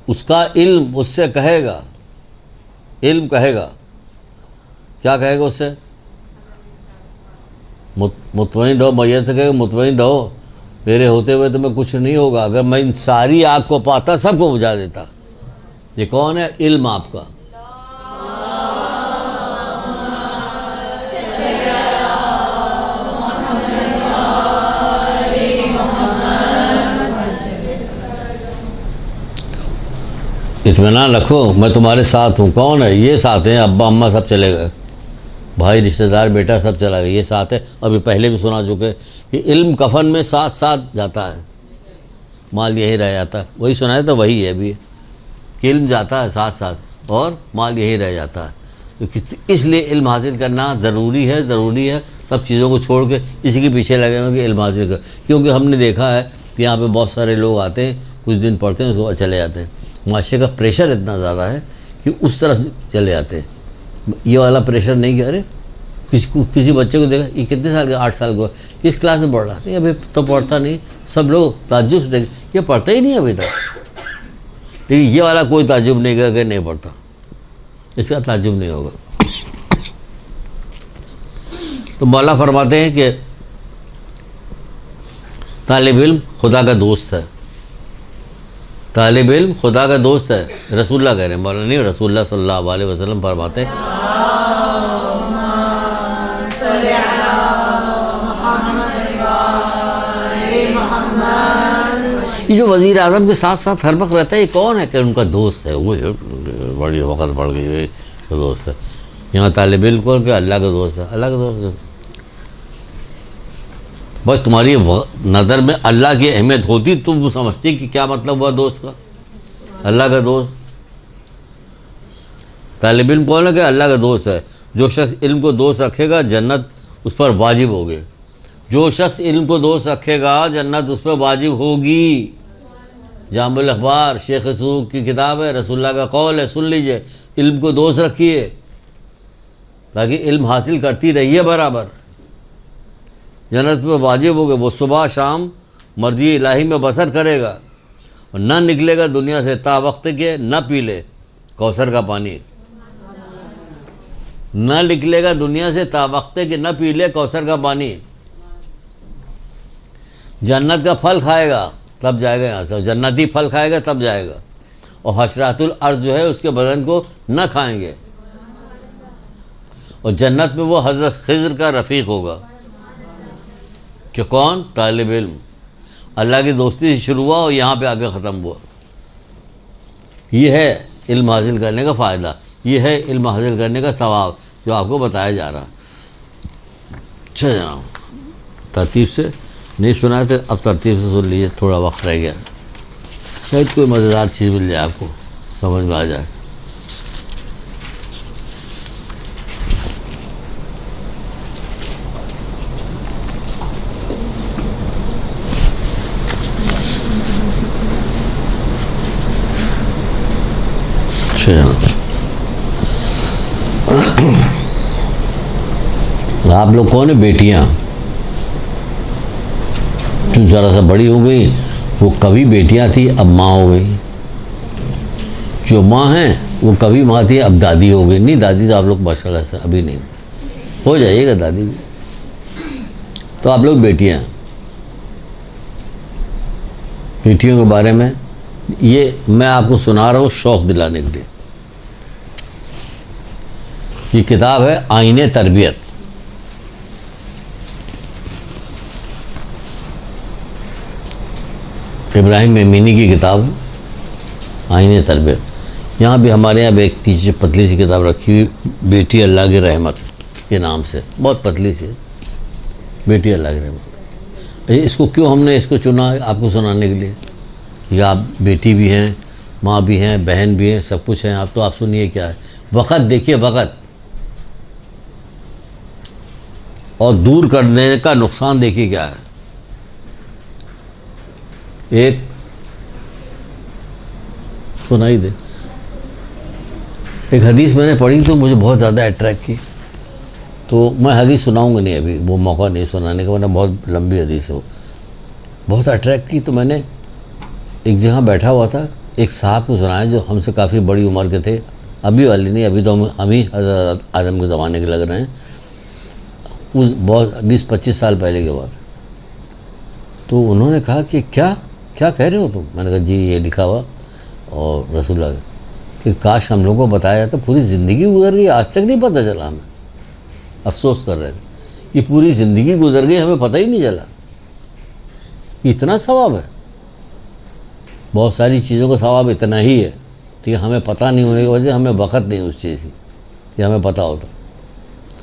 उसका इल्म उससे कहेगा, इल्म कहेगा, क्या कहेगा उससे, मुतमईन रहो, मैयत से कहे मुतमईन रहो, मेरे होते हुए तुम्हें कुछ नहीं होगा। अगर मैं इन सारी आग को पाता सबको बुझा देता। ये कौन है? इल्म आपका। इत्मीनान रखो, मैं तुम्हारे साथ हूँ। कौन है? ये साथ हैं, अब्बा अम्मा सब चले गए, भाई रिश्तेदार बेटा सब चला गया, ये साथ है। अभी पहले भी सुना चुके कि इल्म कफन में साथ साथ जाता है, माल यही रह जाता है। वही सुनाया तो वही है अभी कि इल्म जाता है साथ साथ और माल यही रह जाता है। तो इसलिए इल्म हासिल करना ज़रूरी है, ज़रूरी है। सब चीज़ों को छोड़ के इसी के पीछे लगे हुए कि इल्म हासिल कर, क्योंकि हमने देखा है कि यहाँ पे बहुत सारे लोग आते हैं, कुछ दिन पढ़ते हैं, उसके बाद चले जाते हैं। माशरे का प्रेशर इतना ज़्यादा है कि उस तरफ चले जाते हैं। ये वाला प्रेशर नहीं कि अरे किसी बच्चे को देखा, ये कितने साल का, 8 साल का, किस क्लास में पढ़ रहा? नहीं अभी तो पढ़ता नहीं। सब लोग ताज्जुब से देखें, ये पढ़ता ही नहीं अभी तक। लेकिन ये वाला कोई ताज्जुब नहीं करेगा कि नहीं पढ़ता, इसका ताज्जुब नहीं होगा। तो मौला फरमाते हैं कि तालिब इल्म खुदा का दोस्त है, तालिब इल्म खुदा का दोस्त है। रसूलुल्लाह कह रहे हैं, मौला नहीं, रसूलुल्लाह सल्लल्लाहु अलैहि वसल्लम फरमाते हैं ये जो वज़ीर आज़म के साथ साथ हर वक्त रहता है, ये कौन है? कि उनका दोस्त है। वो बड़ी वक़्त बढ़ गई तो दोस्त है। यहाँ तालिब इल्म कौन? के अल्लाह का दोस्त है, अल्लाह का दोस्त है। बस तुम्हारी नज़र में अल्लाह की अहमियत होती, तुम समझती कि क्या मतलब हुआ दोस्त का, अल्लाह का दोस्त। तालिब इल्म कौन है? कि अल्लाह का दोस्त है। जो शख्स इल्म को दोस्त रखेगा जन्नत उस पर वाजिब होगी। जो शख्स इल्म को दोस्त रखेगा जन्नत उस पर वाजिब होगी। जामुल अखबार शेख सूक की किताब है, रसूलुल्लाह का कौल है, सुन लीजिए। इल्म को दोस्त रखिए ताकि इल्म हासिल करती रहिए बराबर, जन्नत पर वाजिब होगा। वो सुबह शाम मर्जी इलाही में बसर करेगा और न निकलेगा दुनिया से ता वक्त के न पी ले कौसर का पानी। न निकलेगा दुनिया से ता वक्त के न पी ले कौसर का पानी। जन्नत का फल खाएगा तब जाएगा यहाँ से, जन्नती फल खाएगा तब जाएगा। और हशरातुल अर्ज़ जो है उसके बदन को न खाएंगे। और जन्नत में वो हज़रत खिज़र का रफ़ीक होगा। कि कौन? तालिब इल्म। अल्लाह की दोस्ती से शुरू हुआ और यहाँ पे आगे ख़त्म हुआ। ये है इल्म हासिल करने का फ़ायदा, ये है इल्म हासिल करने का सवाब जो आपको बताया जा रहा। अच्छा जनाब, तरतीब से नहीं सुना तो अब तरतीब से सुन लीजिए, थोड़ा वक्त रह गया, शायद कोई मज़ेदार चीज़ मिल जाए, आपको समझ में आ जाए। आप लोग कौन है? बेटियां जो ज़रा सा बड़ी हो गई, वो कभी बेटियां थी अब माँ हो गई। जो माँ हैं वो कभी माँ थी अब दादी हो गई। नहीं, दादी तो आप लोग माशाल्लाह से अभी नहीं, हो जाइएगा दादी भी। तो आप लोग बेटियां, बेटियों के बारे में ये मैं आपको सुना रहा हूँ शौक़ दिलाने के लिए। ये किताब है आईने तरबियत। इब्राहिम मेमीनी की किताब है आईने तरबियत। यहाँ भी हमारे यहाँ एक पीछे पतली सी किताब रखी हुई, बेटी अल्लाह की रहमत के नाम से, बहुत पतली सी, बेटी अल्लाह की रहमत। इसको क्यों हमने इसको चुना आपको सुनाने के लिए कि आप बेटी भी हैं, माँ भी हैं, बहन भी हैं, सब कुछ हैं आप। तो आप सुनिए क्या है, वक़्त देखिए, वक़्त और दूर करने का नुकसान देखिए क्या है। एक सुनाई दे, एक हदीस मैंने पढ़ी तो मुझे बहुत ज़्यादा अट्रैक्ट की, तो मैं हदीस सुनाऊंगा नहीं अभी, वो मौका नहीं सुनाने का, वरना बहुत लंबी हदीस है वो, बहुत अट्रैक्ट की। तो मैंने एक जगह बैठा हुआ था, एक साहब को सुनाया जो हमसे काफ़ी बड़ी उम्र के थे, अभी वाली नहीं, अभी तो हम ही हज़रत आदम के ज़माने के लग रहे हैं। उस बहुत 20-25 साल पहले की बात है। तो उन्होंने कहा कि क्या क्या कह रहे हो तुम? मैंने कहा जी ये लिखा हुआ और रसूलुल्लाह कि काश हम लोगों को बताया जाता, पूरी ज़िंदगी गुजर गई आज तक नहीं पता चला हमें। अफसोस कर रहे थे कि पूरी ज़िंदगी गुजर गई हमें पता ही नहीं चला। इतना सवाब है, बहुत सारी चीज़ों का सवाब इतना ही है, ठीक है। हमें पता नहीं होने की वजह से हमें वक़्त नहीं उस चीज़ की कि हमें पता होता।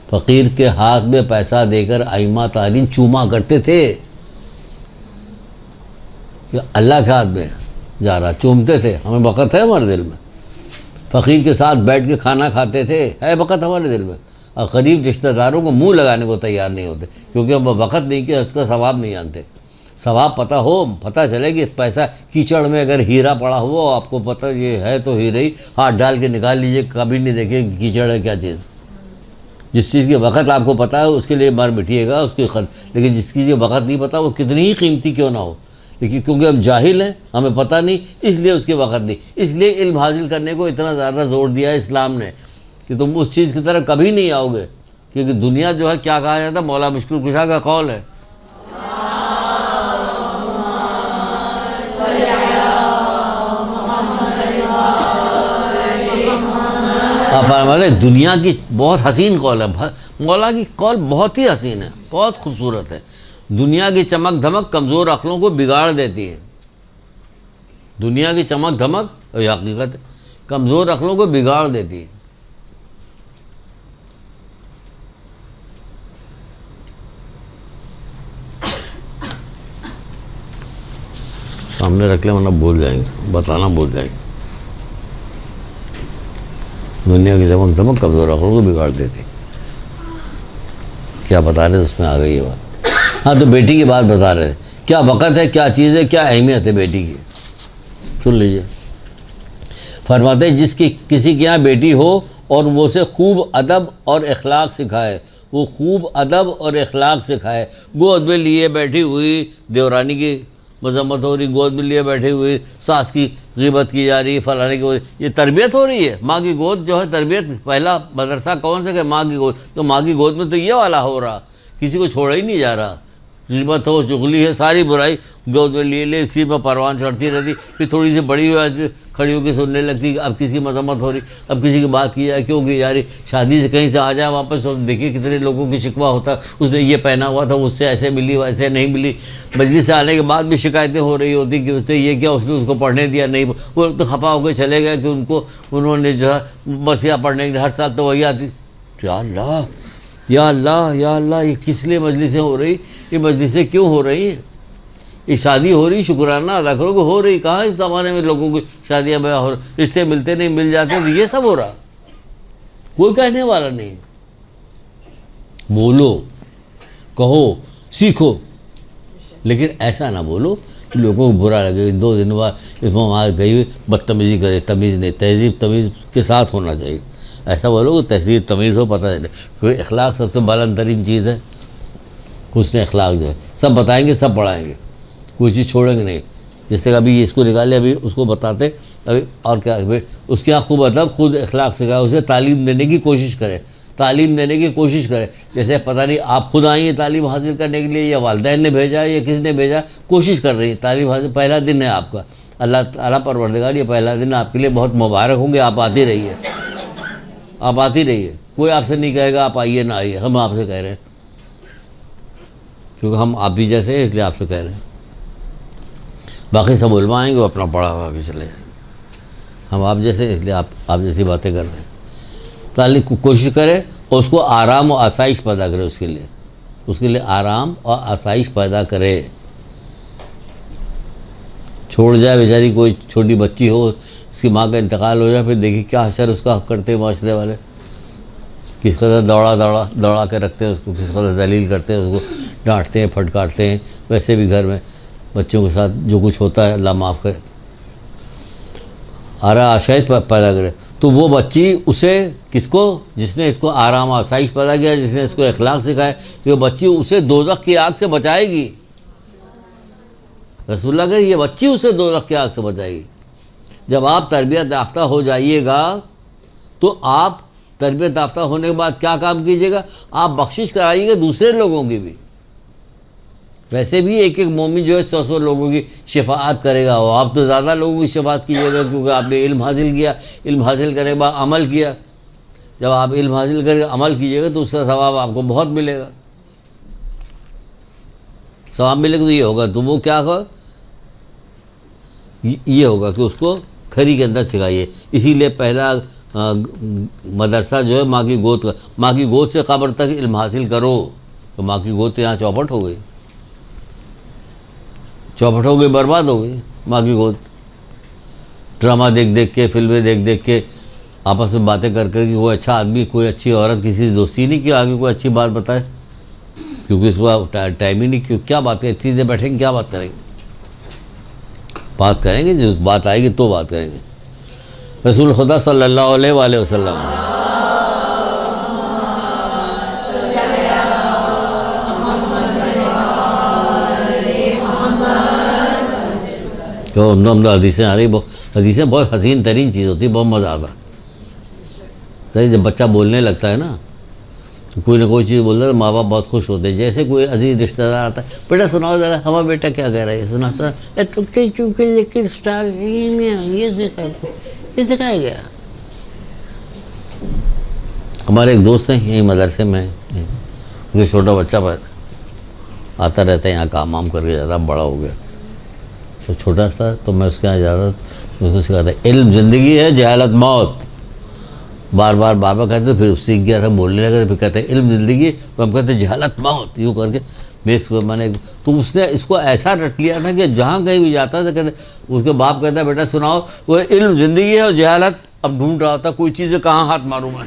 फ़कीर के हाथ में पैसा देकर आइमा तारीन चूमा करते थे कि अल्लाह के हाथ में जा रहा, चूमते थे। हमें वक़्त है हमारे दिल में। फ़कीर के साथ बैठ के खाना खाते थे, है वक़्त हमारे दिल में। और गरीब रिश्तेदारों को मुंह लगाने को तैयार नहीं होते क्योंकि हम वक़्त नहीं कि उसका सवाब नहीं जानते। सवाब पता हो, पता चले कि पैसा कीचड़ में अगर हीरा पड़ा हुआ आपको पता ये है तो हीरा ही, हाथ डाल के निकाल लीजिए, कभी नहीं देखे कीचड़ है क्या चीज़। जिस चीज़ के वक़्त आपको पता है उसके लिए मर मिटिएगा उसकी लेकिन जिस चीज़ के वक़्त नहीं पता वो कितनी ही कीमती क्यों ना हो, लेकिन क्योंकि हम जाहिल हैं, हमें पता नहीं, इसलिए उसके वक़्त नहीं। इसलिए इल्म हासिल करने को इतना ज़्यादा ज़ोर दिया है इस्लाम ने कि तुम उस चीज़ की तरफ कभी नहीं आओगे। क्योंकि दुनिया जो है, क्या कहा जाता है, मौला मुश्किल कुशा का कौल है, हमारे दुनिया की बहुत हसीन कौल है। मौला की कौल बहुत ही हसीन है, बहुत खूबसूरत है। दुनिया की चमक धमक कमज़ोर अक्लों को बिगाड़ देती है। दुनिया की चमक धमक, और ये हकीकत है, कमज़ोर अक्लों को बिगाड़ देती है। सामने रख ले वरना भूल जाएंगे, बताना भूल जाएंगे। दुनिया की चमक धमक कमज़ोर अक्लों को बिगाड़ देती। क्या बता रहे थे उसमें आ गई ये बात। हाँ, तो बेटी की बात बता रहे थे, क्या वक़्त है, क्या चीज़ है, क्या अहमियत है बेटी की। सुन लीजिए, फरमाते हैं जिसकी किसी के यहाँ बेटी हो और वो उसे खूब अदब और अखलाक सिखाए, वो खूब अदब और अखलाक सिखाए। गोद में लिए बैठी हुई देवरानी की मजम्मत हो रही, गोद में लिए बैठी हुई सास की ग़ीबत की जा रही है, फलाने की, ये तरबियत हो रही है। माँ की गोद जो है तरबियत, पहला मदरसा कौन सा है, माँ की गोद। तो माँ की गोद में तो ये वाला हो रहा, किसी को छोड़ा ही नहीं जा रहा। ग़ीबत हो, चुगली है, सारी बुराई गोद में लिए ले, इसी में परवान चढ़ती रहती। फिर थोड़ी सी बड़ी हुई खड़ी होकर सुनने लगती, अब किसी की मजम्मत हो रही, अब किसी की बात की जाए, क्यों की जा रही। शादी से कहीं से आ जाए वापस तो देखिए कितने लोगों की शिकवा होता, उसने ये पहना हुआ था, उससे ऐसे मिली, वैसे नहीं मिली। मजलिस से आने के बाद भी शिकायतें हो रही होती कि उसने ये किया, उसने उसको पढ़ने दिया नहीं। वो तो खपा होकर चले गए कि उन्होंने जो है बसिया पढ़ने हर साल तो वही आती। या अल्लाह, या अल्लाह, या अल्लाह, ये किस लिए मजलिसें हो रही, ये मजलिसें क्यों हो रही हैं। ये शादी हो रही, शुक्राना अदा करो कि हो रही। कहाँ इस ज़माने में लोगों की शादियाँ ब्याह हो, रिश्ते मिलते नहीं, मिल जाते, तो ये सब हो रहा। कोई कहने वाला नहीं। बोलो, कहो, सीखो, लेकिन ऐसा ना बोलो कि लोगों को बुरा लगे। 2 दिन बाद इसमें वहाँ गई बदतमीज़ी करे, तमीज़ नहीं, तहजीब तमीज़ के साथ होना चाहिए। ऐसा बोलो कि तहजीब तमीज़ हो, पता चले। क्योंकि अखलाक सबसे बुलंद तरीन चीज़ है। हुस्न अखलाक जो है सब बताएंगे, सब पढ़ाएंगे, कोई चीज़ छोड़ेंगे नहीं। जैसे अभी इसको निकाले, अभी उसको बताते, अभी और क्या, उसके यहाँ खूब अदब, खुद अखलाक सिखाए, उसे तालीम देने की कोशिश करें, तालीम देने की कोशिश करें। जैसे पता नहीं आप खुद आई हैं तालीम हासिल करने के लिए, या वालिदैन ने भेजा या किसने भेजा, कोशिश कर रही है तालीम हासिल। पहला दिन है आपका, अल्लाह ताला परवरदिगार ये पहला दिन आपके लिए बहुत मुबारक होंगे। आप आती रहिए, आप आती रहिए, कोई आपसे नहीं कहेगा आप आइए ना आइए, हम आपसे कह रहे हैं क्योंकि हम आप भी जैसे हैं इसलिए आपसे कह रहे हैं। बाकी सब उलमा आएंगे वो अपना पढ़ा हुआ के चले जाएंगे, हम आप जैसे इसलिए आप जैसी बातें कर रहे हैं। तालीम कोशिश करें और उसको आराम और आसाइश पैदा करें, उसके लिए आराम और आसाइश पैदा करें। छोड़ जाए बेचारी, कोई छोटी बच्ची हो, उसकी माँ का इंतकाल हो जाए, फिर देखिए क्या असर उसका करते हैं माशरे वाले, किस कदर दौड़ा के रखते हैं उसको, किस कदर दलील करते हैं उसको, डांटते हैं, फटकारते हैं। वैसे भी घर में बच्चों के साथ जो कुछ होता है अल्लाह माफ़ करे, आसाइश पैदा करे। तो वो बच्ची उसे किसको, जिसने इसको आराम आसाइश पैदा किया, जिसने इसको अखलाक सिखाया, वो बच्ची उसे दोज़ख की आग से बचाएगी। रसूलुल्लाह कह ये बच्ची उसे दोज़ख की आग से बचाएगी। जब आप तरबियत याफ्ता हो जाइएगा तो आप तरबियत याफ्ता होने के बाद क्या काम कीजिएगा, आप बख्शिश कराइएगा दूसरे लोगों की भी। वैसे भी एक एक मोमिन जो है 100 लोगों की शफाअत करेगा, और आप तो ज़्यादा लोगों की शफाअत कीजिएगा, क्योंकि आपने इल्म हासिल किया, इल्म हासिल करने के बाद अमल किया। जब आप इल्म हासिल करके अमल कीजिएगा तो उसका सवाब आपको बहुत मिलेगा। सवाब मिलेगा तो ये होगा, तो वो क्या होगा, ये होगा कि उसको खरी के अंदर सिखाइए। इसीलिए पहला मदरसा जो है माँ की गोद का, माँ की गोद से कब्र तक इल्म हासिल करो। तो माँ की गोद तो यहाँ चौपट हो गई, चौपट हो गई, बर्बाद हो गई माँ की गोद। ड्रामा देख देख के, फिल्में देख देख के, आपस में बातें कर कर कि कोई अच्छा आदमी, कोई अच्छी औरत किसी से दोस्ती नहीं कि आगे कोई अच्छी बात बताए, क्योंकि इसको टाइम ही नहीं। क्यों, क्या बात करें, इतनी देर बैठेंगे, क्या बात करेंगे? बात करेंगे जो बात आएगी तो बात करेंगे। रसूल खुदा सल्लल्लाहु अलैहि वसल्लम तो उम्दा हदीसें आ रही, हदीसें बहुत हसीन तरीन चीज़ होती है, बहुत मज़ा आता है। सही, जब बच्चा बोलने लगता है ना, तो कोई ना कोई चीज़ बोलता है तो माँ बाप बहुत खुश होते हैं। जैसे कोई अजीज रिश्तेदार आता है, बेटा सुनाओ ज़रा, हमारा बेटा क्या कह रहा है, सुना टुके चुके लेकिन स्टार ये सिखाया गया। हमारे एक दोस्त हैं यहीं मदरसे में, उनके छोटा बच्चा आता रहता है यहाँ, काम वाम करके ज़्यादा बड़ा हो गया। तो छोटा सा, तो मैं उसके यहाँ ज़्यादा उसको सिखाता, इल्म ज़िंदगी है, जहालत मौत। बार बार कहते, फिर सीख गया था, बोलने लगा, तो फिर कहते इल्म ज़िंदगी, तो हम कहते जहालत मौत, यूँ करके बेस पर मैंने। तो उसने इसको ऐसा रट लिया था कि जहाँ कहीं भी जाता था कहते, उसके बाप कहता बेटा सुनाओ, वो इल्म ज़िंदगी है और जहालत। अब ढूंढ रहा था कोई चीज़ कहाँ हाथ मारूँ मैं,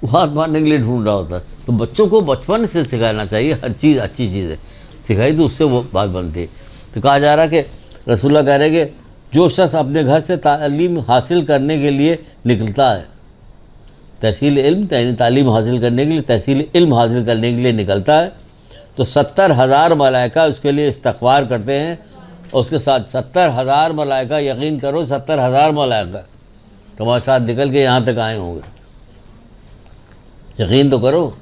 वो हाथ मारने के लिए ढूंढ रहा होता। तो बच्चों को बचपन से सिखाना चाहिए, हर चीज़ अच्छी चीज़ है, सिखाई तो उससे वो बात बनती है। तो कहा जा रहा कि रसूलुल्लाह कह रहे कि जो शख्स अपने घर से तालीम हासिल करने के लिए निकलता है, तहसील इल्म तालीम हासिल करने के लिए, तहसील इल्म हासिल करने के लिए निकलता है, तो 70,000 मलाइका उसके लिए इस्तग़फ़ार करते हैं। और उसके साथ 70,000 मलाइका, यकीन करो 70,000 मलाइका तुम्हारे साथ निकल के यहाँ तक आए होंगे, यकीन तो करो।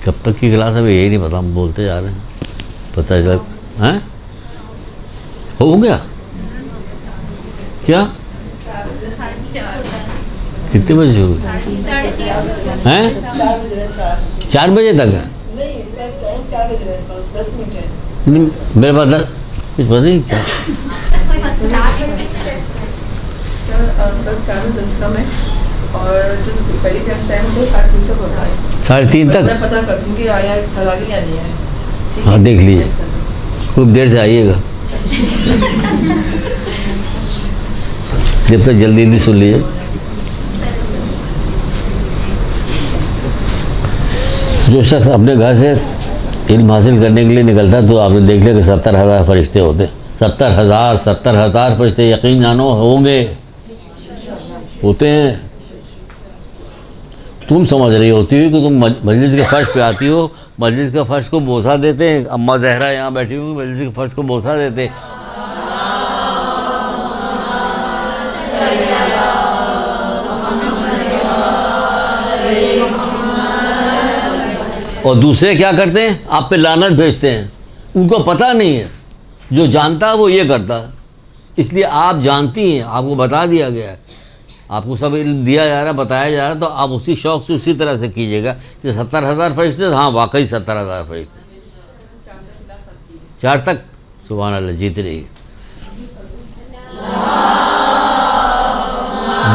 कब तक की क्लास है यही नहीं पता, हम बोलते जा रहे हैं, पता चला हैं हो गया क्या, कितने बजे शुरू हैं? 4 बजे तक है। मेरे पास 10 कुछ पता नहीं क्या, और जो पहली क्लास टाइम तो 3:30 तक होता है। 3:30 तक मैं पता कर दूँ कि आया सलाह या नहीं है। हाँ देख लीजिए, खूब देर से आइएगा, जब तक जल्दी सुन लीजिए। जो शख्स अपने घर से इल्म हासिल करने के लिए निकलता है, तो आपने देख लिया कि 70,000 फरिश्ते होते, 70,000 फरिश्ते, यकीन जानो होते हैं। तुम समझ रही होती हो कि तुम मजलिस के फर्श पे आती हो, मजलिस के फर्श को बोसा देते हैं। अम्मा जहरा यहाँ बैठी हुई, मजलिस के फर्श को बोसा देते हैं। और दूसरे क्या करते हैं, आप पे लानत भेजते हैं। उनको पता नहीं है, जो जानता है वो ये करता है। इसलिए आप जानती हैं, आपको बता दिया गया है, आपको सब इल्म दिया जा रहा है, बताया जा रहा है, तो आप उसी शौक़ से उसी तरह से कीजिएगा। कि 70,000 फरिश्ते, हाँ वाकई 70,000 फरिश्ते, 4 तक सुभान अल्लाह जीत रही है।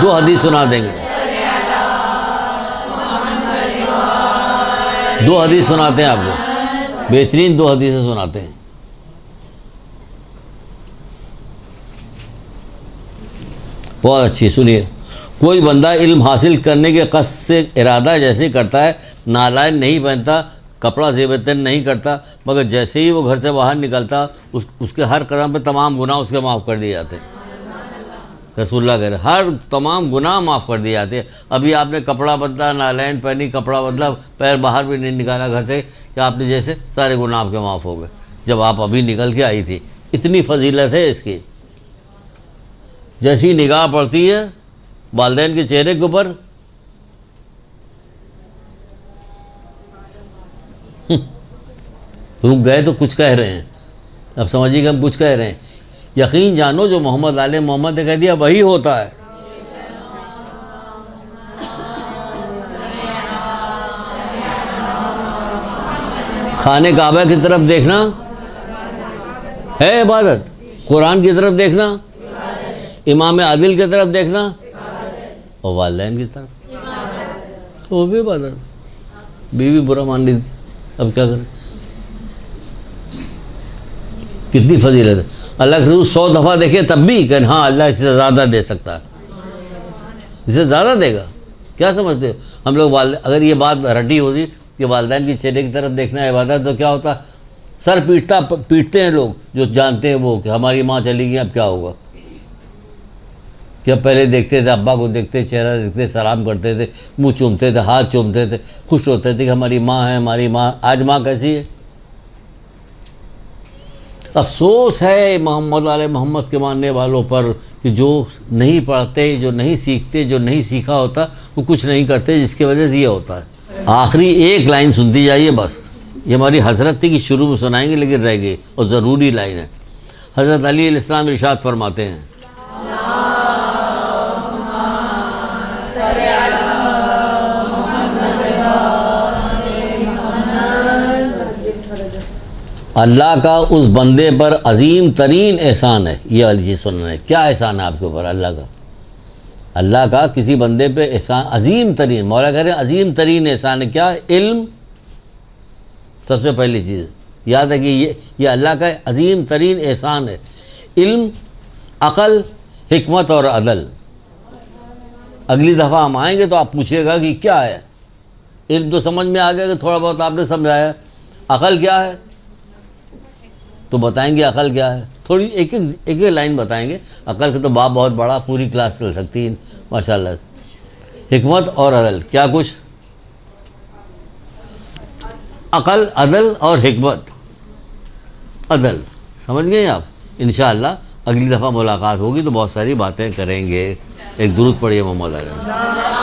2 हदीस सुना देंगे, 2 हदीस सुनाते हैं आपको, बेहतरीन 2 हदीसें सुनाते हैं। बहुत अच्छी, सुनिए। कोई बंदा इल्म हासिल करने के कस्द से इरादा जैसे ही करता है, नालायन नहीं पहनता, कपड़ा ज़ेबतन नहीं करता, मगर जैसे ही वो घर से बाहर निकलता, उसके हर कदम पे तमाम गुनाह उसके माफ़ कर दिए जाते हैं। रसूलुल्लाह कह रहे हर तमाम गुनाह माफ़ कर दिए जाते हैं। अभी आपने कपड़ा बदला, नालैन पहनी, कपड़ा बदला, पैर बाहर भी नहीं निकाला घर से कि आपने जैसे सारे गुनाह आपके माफ़ हो गए जब आप अभी निकल के आई थी। इतनी फजीलत है इसकी। जैसी निगाह पड़ती है वालिदैन के चेहरे के ऊपर, तुम गए तो कुछ कह रहे हैं, अब समझिए कि हम कुछ कह रहे हैं। यकीन जानो जो मोहम्मद आले मोहम्मद ने कह दिया वही होता है। खाने काबा की तरफ देखना है इबादत, कुरान की तरफ देखना, इमाम आदिल की तरफ देखना और वालिदैन की तरफ तो वो भी इबादत। बीवी बुरा मान ली थी, अब क्या करें। कितनी फजीलत है। अल्लाह के रसूल 100 दफ़ा देखे तब भी कहन हाँ अल्लाह इससे ज़्यादा दे सकता है, इससे ज़्यादा देगा। क्या समझते हो हम लोग अगर ये बात रटी होती कि वालिदैन की चेहरे की तरफ देखना है इबादत, तो क्या होता, सर पीटते हैं लोग जो जानते हैं वो कि हमारी माँ चली गई अब क्या होगा। क्या पहले देखते थे, अब्बा को देखते, चेहरा देखते, सलाम करते थे, मुंह चूमते थे, हाथ चूमते थे, खुश होते थे कि हमारी माँ है, हमारी माँ। आज माँ कैसी है। अफसोस है मोहम्मद आले मोहम्मद के मानने वालों पर कि जो नहीं पढ़ते, जो नहीं सीखते, जो नहीं सीखा होता वो कुछ नहीं करते, जिसकी वजह से ये होता है। आखिरी एक लाइन सुनती जाइए बस, ये हमारी हजरत थी कि शुरू में सुनाएंगे लेकिन रह गई और ज़रूरी लाइन है। हज़रत अली अलैहिस्सलाम इरशाद फरमाते हैं, अल्लाह का उस बंदे पर अजीम तरीन एहसान है। ये वाली चीज़ सुनना है, क्या एहसान है आपके ऊपर अल्लाह का। अल्लाह का किसी बंदे पे एहसान अजीम तरीन, मौला कह रहे हैं अजीम तरीन एहसान है। क्या? इल्म। सबसे पहली चीज़ याद है कि ये अल्लाह का अजीम तरीन एहसान है। इल्म, अक़ल, हिकमत और अदल। अगली दफ़ा हम आएंगे तो आप पूछिएगा कि क्या है। इल्म तो समझ में आ गया कि थोड़ा बहुत आपने समझाया। अक़ल क्या है तो बताएंगे अक़ल क्या है, थोड़ी एक एक लाइन बताएंगे। अक़ल का तो बाप बहुत बड़ा, पूरी क्लास चल सकती है माशाल्लाह। हिकमत और अदल क्या कुछ, अक़ल, अदल और हिकमत, अदल समझ गए आप। इंशाअल्लाह अगली दफ़ा मुलाकात होगी तो बहुत सारी बातें करेंगे। एक दुरूद पढ़िए मोहम्मद आले।